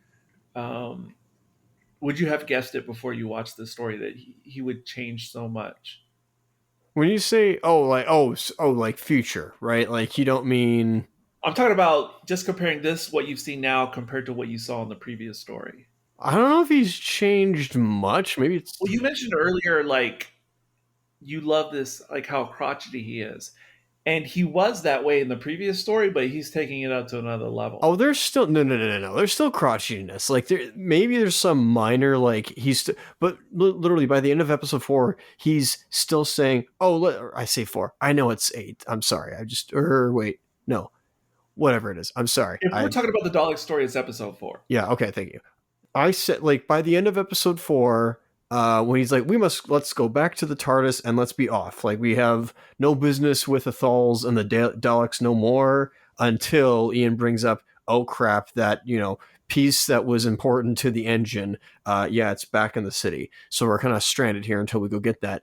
would you have guessed it before you watched the story that he would change so much? When you say like future, right? Like you don't mean. I'm talking about just comparing this, what you've seen now, compared to what you saw in the previous story. I don't know if he's changed much. Maybe it's. Well, you mentioned earlier, like you love this, like how crotchety he is. And he was that way in the previous story, but he's taking it up to another level. Oh, there's still no. There's still crotchiness. Like maybe there's some minor like but literally by the end of episode 4, he's still saying, "Oh, I say 4. I know it's 8. I'm sorry. I just wait, no, whatever it is. I'm sorry. If we're talking about the Dalek story, it's episode 4. Yeah. Okay. Thank you. I said like by the end of episode 4. When he's like, let's go back to the TARDIS and let's be off. Like we have no business with the Thals and the Daleks no more until Ian brings up, oh crap, that, piece that was important to the engine. It's back in the city. So we're kind of stranded here until we go get that.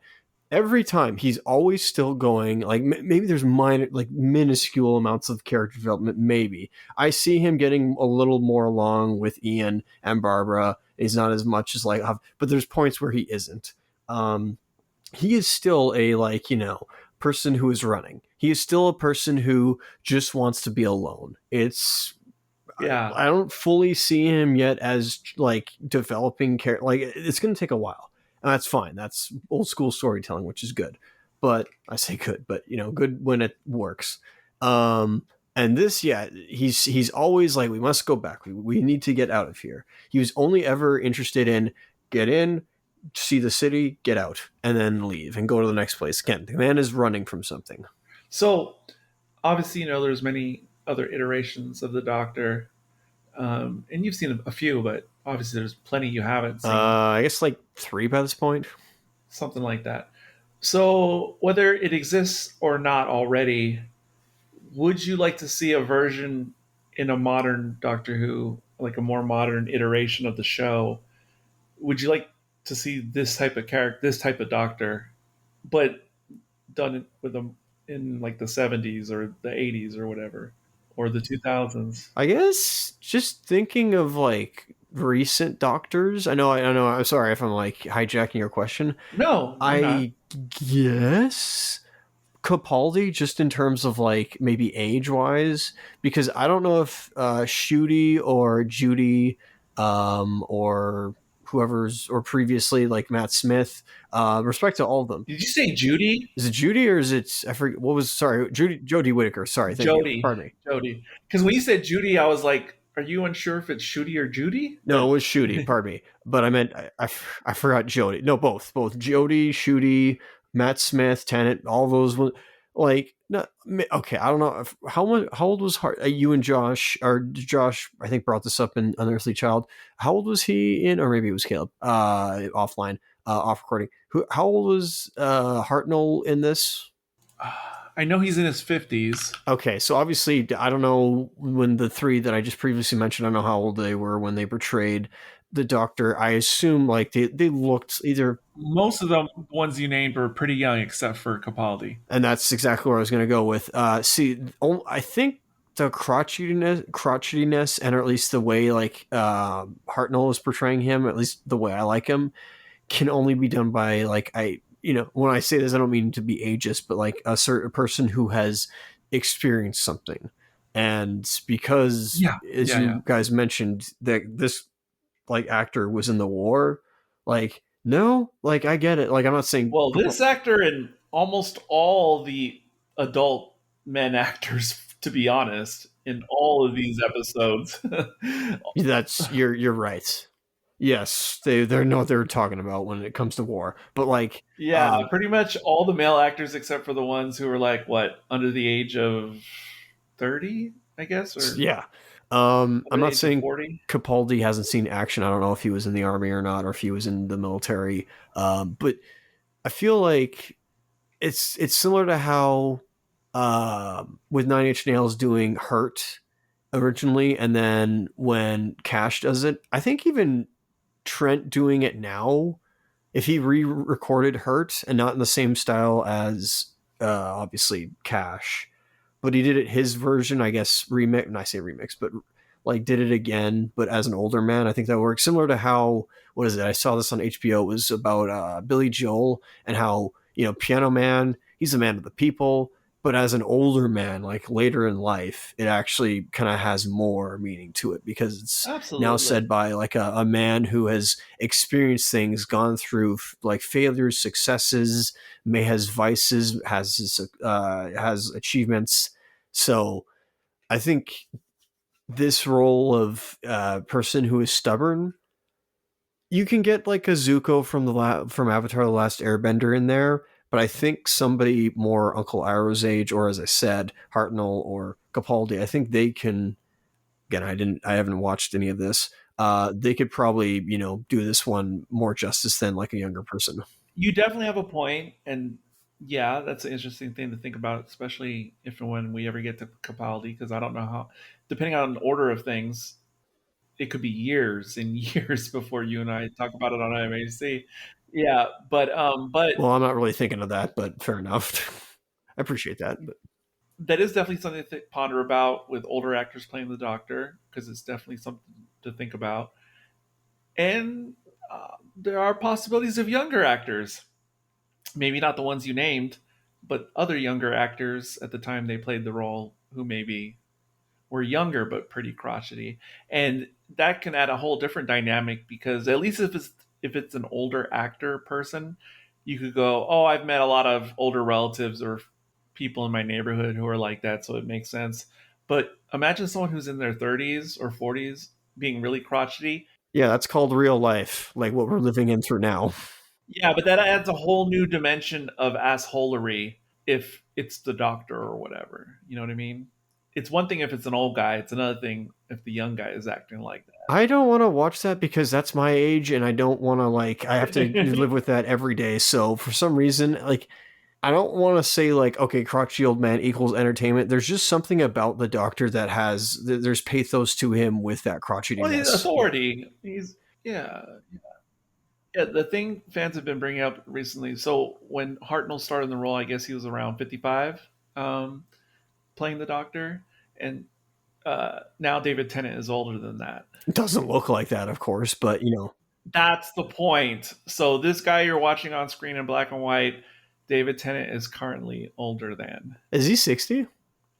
Every time he's always still going, like maybe there's minuscule amounts of character development. Maybe I see him getting a little more along with Ian and Barbara. He's not as much as but there's points where he isn't. He is still a person who is running. He is still a person who just wants to be alone. I don't fully see him yet as developing character. It's going to take a while. And that's fine. That's old school storytelling, which is good. But I say good, but good when it works. And this, he's always like, we must go back. We need to get out of here. He was only ever interested in get in, see the city, get out, and then leave and go to the next place. Again, the man is running from something. So obviously, there's many other iterations of the Doctor. And you've seen a few, but obviously there's plenty you haven't seen. I guess 3 by this point. Something like that. So whether it exists or not already, would you like to see a version in a modern Doctor Who, like a more modern iteration of the show? Would you like to see this type of character, this type of Doctor, but done with them in the 70s or the 80s or whatever? Or the 2000s. I guess just thinking of recent Doctors. I know. I'm sorry if I'm hijacking your question. No, I guess Capaldi, just in terms of like maybe age wise, because I don't know if Shooty or Judy or whoever's or previously like Matt Smith, respect to all of them. Did you say Judy? Is it Judy or is it I forget what was sorry Jodie Whittaker? Sorry, thank you. Pardon me. Jody. Because when you said Judy, I was like, are you unsure if it's Shooty or Judy? No, it was Shooty. Pardon me, but I meant I forgot Jodie. No, both Jodie, Shooty, Matt Smith, Tennant, all those. Like, no, okay, I don't know how old was you and Josh, or Josh I think brought this up in Unearthly Child. How old was he in, or maybe it was Caleb offline, off recording. How old was Hartnell in this? I know he's in his 50s. Okay, so obviously I don't know when the three that I just previously mentioned, I don't know how old they were when they portrayed the Doctor. I assume like they looked either... Most of the ones you named were pretty young except for Capaldi. And that's exactly where I was going to go with. See, I think the crotchetiness and or at least the way like Hartnell is portraying him, at least the way I like him, can only be done by like when I say this, I don't mean to be ageist, but like a certain person who has experienced something. And because you guys mentioned that this like actor was in the war, like, no, like I get it. Like I'm not saying. Well, this actor and almost all the adult men actors, to be honest, in all of these episodes. That's you're right. Yes, they know what they're talking about when it comes to war. But like, pretty much all the male actors except for the ones who are like what, under the age of 30, I guess. Or I'm not saying 40? Capaldi hasn't seen action. I don't know if he was in the army or not, or if he was in the military. But I feel like it's similar to how with Nine Inch Nails doing Hurt originally, and then when Cash does it, I think even Trent doing it now, if he re-recorded Hurt and not in the same style as obviously Cash, but he did it his version, I guess, remix, and I say remix, but like did it again, but as an older man. I think that works. Similar to how, what is it? I saw this on HBO. It was about Billy Joel and how, Piano Man, he's a man of the people, but as an older man, like later in life, it actually kind of has more meaning to it because it's now said by like a man who has experienced things, gone through like failures, successes, has vices, has achievements. So I think this role of person who is stubborn, you can get like a Zuko from Avatar: The Last Airbender in there, but I think somebody more Uncle Iroh's age, or as I said, Hartnell or Capaldi, I think they can. Again, I haven't watched any of this. They could probably, do this one more justice than like a younger person. You definitely have a point, and yeah, that's an interesting thing to think about, especially if and when we ever get to Capaldi, because I don't know how, depending on the order of things, it could be years and years before you and I talk about it on MHC. Yeah, but well, I'm not really thinking of that, but fair enough. I appreciate that. But that is definitely something to ponder about with older actors playing the Doctor, because it's definitely something to think about. And there are possibilities of younger actors. Maybe not the ones you named, but other younger actors at the time they played the role who maybe were younger but pretty crotchety. And that can add a whole different dynamic, because at least if it's an older actor person, you could go, oh, I've met a lot of older relatives or people in my neighborhood who are like that, so it makes sense. But imagine someone who's in their 30s or 40s being really crotchety. Yeah, that's called real life, like what we're living in through now. Yeah, but that adds a whole new dimension of assholery if it's the Doctor or whatever. You know what I mean? It's one thing if it's an old guy. It's another thing if the young guy is acting like that. I don't want to watch that because that's my age, and I don't want to I have to live with that every day. So for some reason, I don't want to say okay, crotchety old man equals entertainment. There's just something about the Doctor that there's pathos to him with that crotchetiness. Well, he's authority. Yeah, the thing fans have been bringing up recently. So when Hartnell started in the role, I guess he was around 55, playing the Doctor, and now David Tennant is older than that. It doesn't look like that, of course, but that's the point. So this guy you're watching on screen in black and white David Tennant is currently older than. Is he 60?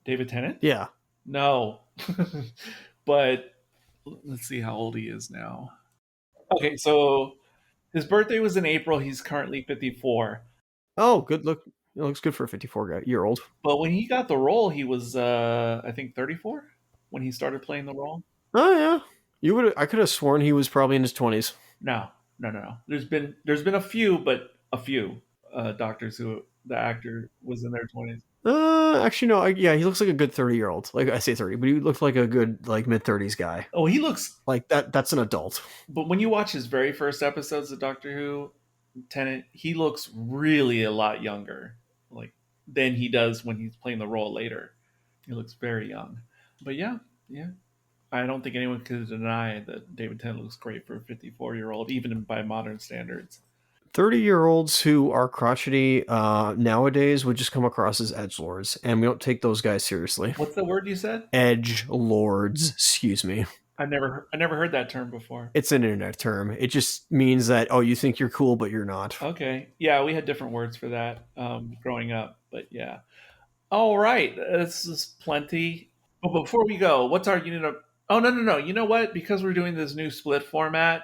David Tennant? Yeah. No. But let's see how old he is now. Okay, so his birthday was in April. He's currently 54. Oh, good look. It looks good for a 54-year-old. But when he got the role, he was, I think, 34 when he started playing the role. Oh yeah, I could have sworn he was probably in his 20s. No. There's been a few, but a few doctors who the actor was in their 20s. Actually, no. Yeah, he looks like a good 30-year-old. Like I say 30, but he looked like a good like mid-30s guy. Oh, he looks like that. That's an adult. But when you watch his very first episodes of Doctor Who, Tennant, he looks really a lot younger, like than he does when he's playing the role later. He looks very young. But yeah. I don't think anyone could deny that David Tennant looks great for a 54-year-old, even by modern standards. 30-year-olds who are crotchety nowadays would just come across as edgelords, and we don't take those guys seriously. What's the word you said? Edgelords, excuse me. I never heard that term before. It's an internet term. It just means that, oh, you think you're cool, but you're not. Okay. Yeah, we had different words for that growing up, but yeah. All right. This is plenty. But before we go, what's our unit of... Oh, no. You know what? Because we're doing this new split format,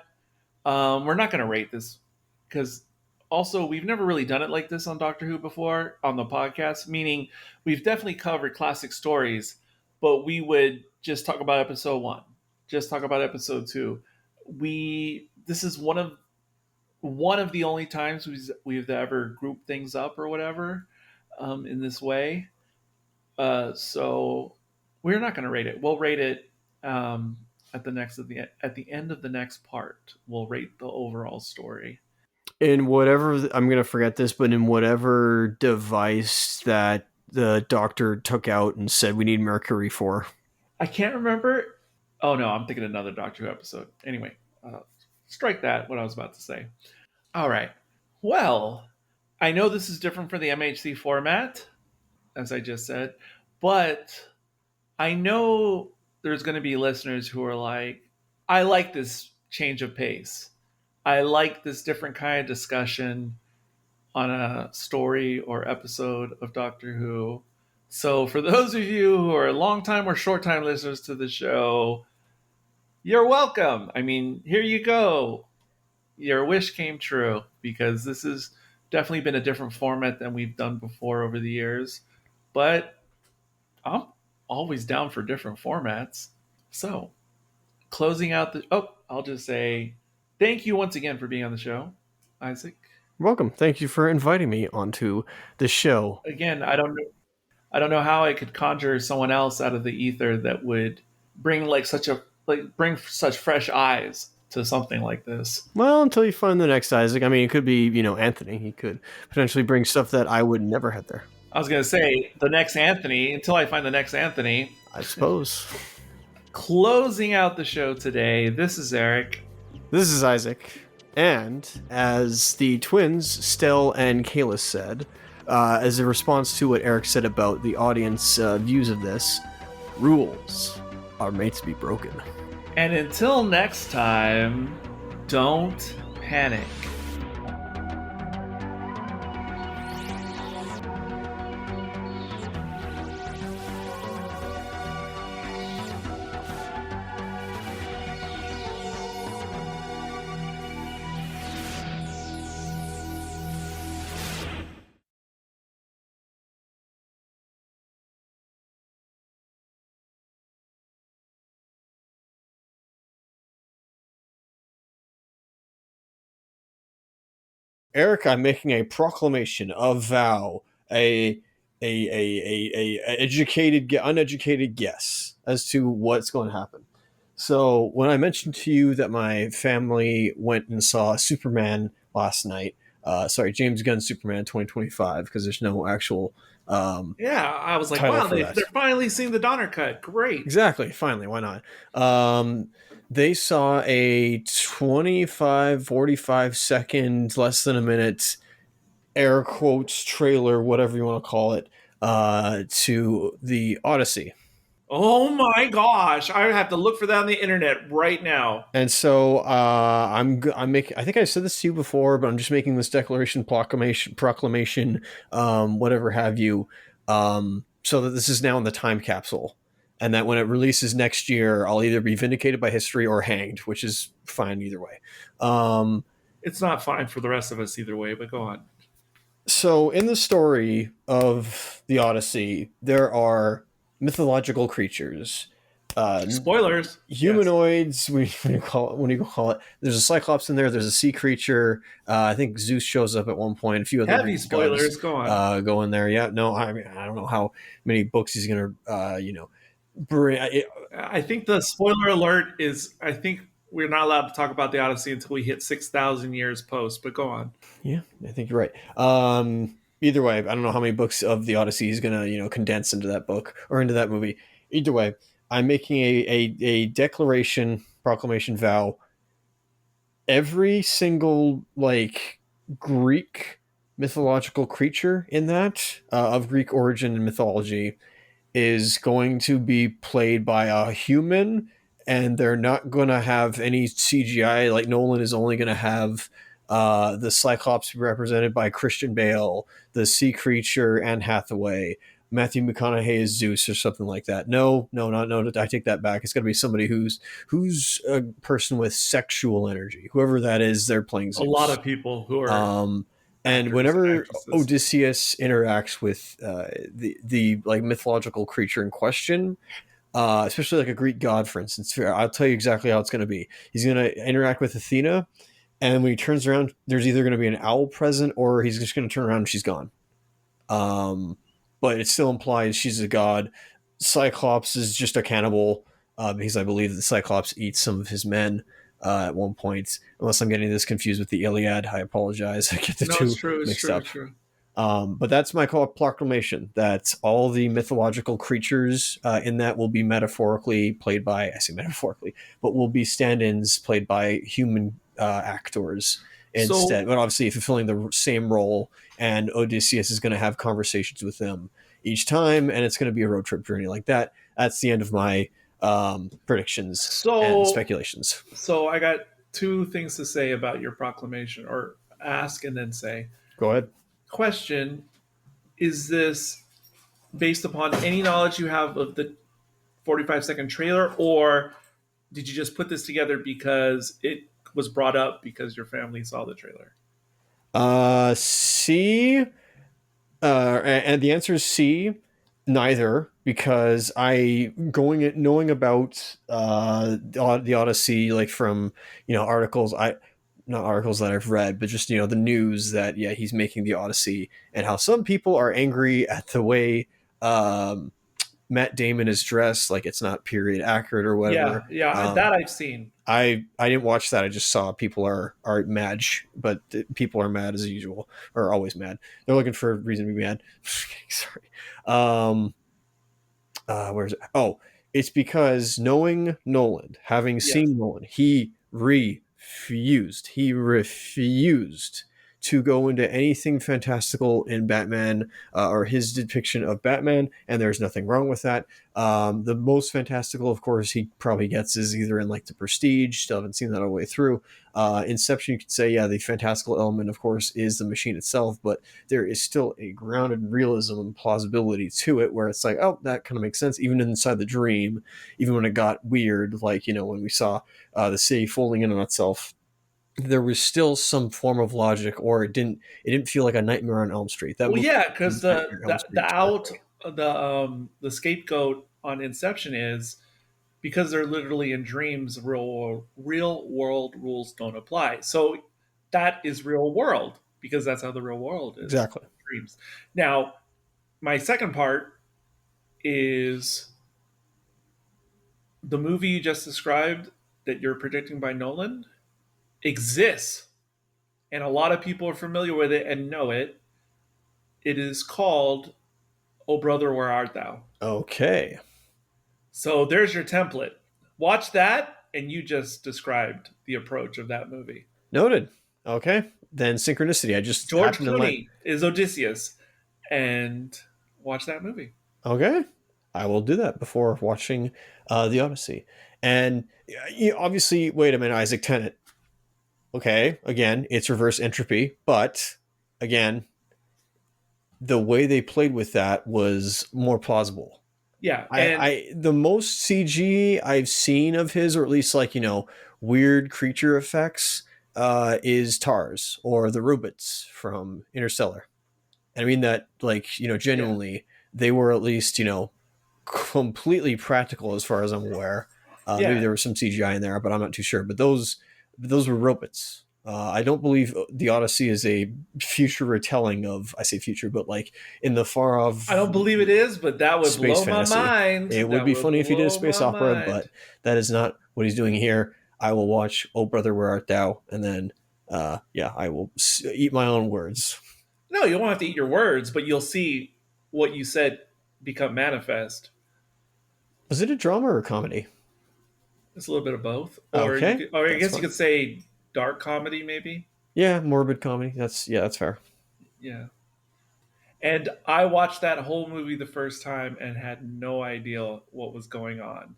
we're not going to rate this. Because also, we've never really done it like this on Doctor Who before on the podcast, meaning we've definitely covered classic stories, but we would just talk about episode 1, just talk about episode 2. This is one of the only times we've ever grouped things up or whatever in this way. So we're not going to rate it. We'll rate it at the end of the next part. We'll rate the overall story. In whatever, I'm going to forget this, but in whatever device that the doctor took out and said we need Mercury for. I can't remember. Oh no, I'm thinking another Doctor Who episode. Anyway, strike that, what I was about to say. All right. Well, I know this is different for the MHC format, as I just said, but I know there's going to be listeners who are like, I like this change of pace. I like this different kind of discussion on a story or episode of Doctor Who. So for those of you who are long-time or short-time listeners to the show, you're welcome. I mean, here you go. Your wish came true, because this has definitely been a different format than we've done before over the years. But I'm always down for different formats. So closing out I'll just say thank you once again for being on the show, Isaac. Welcome. Thank you for inviting me onto the show. Again, I don't know how I could conjure someone else out of the ether that would bring bring such fresh eyes to something like this. Well, until you find the next Isaac. I mean, it could be, Anthony. He could potentially bring stuff that I would never have there. I was going to say the next Anthony, until I find the next Anthony. I suppose. Closing out the show today, this is Eric. This is Isaac. And as the twins, Stell and Kalis, said, as a response to what Eric said about the audience views of this, rules are made to be broken. And until next time, don't panic. Eric, I'm making a proclamation, a vow, a educated, uneducated guess as to what's going to happen. So when I mentioned to you that my family went and saw Superman last night, James Gunn's Superman 2025, because there's no actual I was like, wow, they're finally seeing the Donner cut. Great. Exactly. Finally, why not? They saw a 25, 45 second, less than a minute, air quotes trailer, whatever you want to call it, to the Odyssey. Oh my gosh! I have to look for that on the internet right now. And so I'm making. I think I said this to you before, but I'm just making this declaration, proclamation, whatever have you, so that this is now in the time capsule, and that when it releases next year, I'll either be vindicated by history or hanged, which is fine either way. It's not fine for the rest of us either way, but go on. So in the story of the Odyssey, there are mythological creatures. Spoilers. Yes. Humanoids, when you call it, there's a cyclops in there. There's a sea creature. I think Zeus shows up at one point. A few other Heavy spoilers. gods, Go on. go in there. Yeah, no, I mean, I don't know how many books he's gonna, bring. I think the spoiler alert is. I think we're not allowed to talk about the Odyssey until we hit 6,000 years post. But go on. Yeah, I think you're right. Either way, I don't know how many books of the Odyssey he's gonna, condense into that book or into that movie. Either way, I'm making a declaration, proclamation, vow. Every single Greek mythological creature in that, of Greek origin and mythology, is going to be played by a human, and they're not going to have any CGI. Like Nolan is only going to have the Cyclops represented by Christian Bale, the sea creature Anne Hathaway, Matthew McConaughey is Zeus or something like that. No, I take that back. It's got to be somebody who's a person with sexual energy. Whoever that is, they're playing Zeus. A lot of people who are and whenever Odysseus interacts with the mythological creature in question, especially like a Greek god, for instance, I'll tell you exactly how it's going to be. He's going to interact with Athena, and when he turns around, there's either going to be an owl present, or he's just going to turn around and she's gone. But it still implies she's a god. Cyclops is just a cannibal, because I believe the Cyclops eats some of his men at one point. Unless I'm getting this confused with the Iliad, I apologize. I get the two mixed up. But that's my proclamation, that all the mythological creatures in that will be metaphorically played by, I say metaphorically, but will be stand-ins played by human actors instead. But obviously fulfilling the same role, and Odysseus is going to have conversations with them each time, and it's going to be a road trip journey like that. That's the end of my predictions and speculations. So I got two things to say about your proclamation, or ask and then say. Go ahead. Question: is this based upon any knowledge you have of the 45-second trailer, or did you just put this together because it was brought up because your family saw the trailer? C. And the answer is C. Neither, because knowing about the Odyssey, like from articles, not articles that I've read, but just the news that he's making the Odyssey, and how some people are angry at the way Matt Damon is dressed, like it's not period accurate or whatever. Yeah, that I've seen. I didn't watch that. I just saw people are mad, but people are mad as usual, or always mad. They're looking for a reason to be mad. Sorry. Where's it? Oh, it's because knowing Nolan, having seen Nolan, he refused to go into anything fantastical in Batman, or his depiction of Batman, and there's nothing wrong with that. The most fantastical, of course, he probably gets is either in like The Prestige. Still haven't seen that all the way through. Inception, you could say, the fantastical element, of course, is the machine itself, but there is still a grounded realism and plausibility to it, where it's like, oh, that kind of makes sense, even inside the dream, even when it got weird, like when we saw the city folding in on itself. There was still some form of logic, or it didn't feel like a Nightmare on Elm Street. Because the scapegoat on Inception is because they're literally in dreams. Real world rules don't apply. So that is real world, because that's how the real world is. Exactly. Dreams. Now, my second part is the movie you just described that you're predicting by Nolan exists, and a lot of people are familiar with it and know it. It is called "Oh Brother, Where Art Thou?" Okay. So there's your template. Watch that, and you just described the approach of that movie. Noted. Okay. Then synchronicity. I just George Clooney is Odysseus, and watch that movie. Okay. I will do that before watching the Odyssey. And obviously, wait a minute, Isaac Tennant. Okay, again, it's reverse entropy, but again, the way they played with that was more plausible. Yeah, and The most CG I've seen of his, or at least like weird creature effects, is Tars or the robots from Interstellar. And I mean that like genuinely, they were at least completely practical as far as I'm aware. Maybe there was some CGI in there, but I'm not too sure. But those were robots. I don't believe the Odyssey is a future retelling of, I say future, but like in the far off. I don't believe it is, but that would blow fantasy. my mind. It would be funny if he did a space opera, but that is not what he's doing here. I will watch Oh Brother, Where Art Thou? And then, I will eat my own words. No, you won't have to eat your words, but you'll see what you said become manifest. Was it a drama or a comedy? It's a little bit of both. Or, Okay, or I guess fine. you could say dark comedy, maybe. Yeah, morbid comedy. That's fair. Yeah. And I watched that whole movie the first time and had no idea what was going on.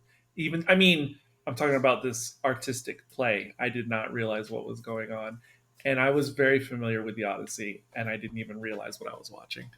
I'm talking about this artistic play. I did not realize what was going on. And I was very familiar with the Odyssey, and I didn't even realize what I was watching.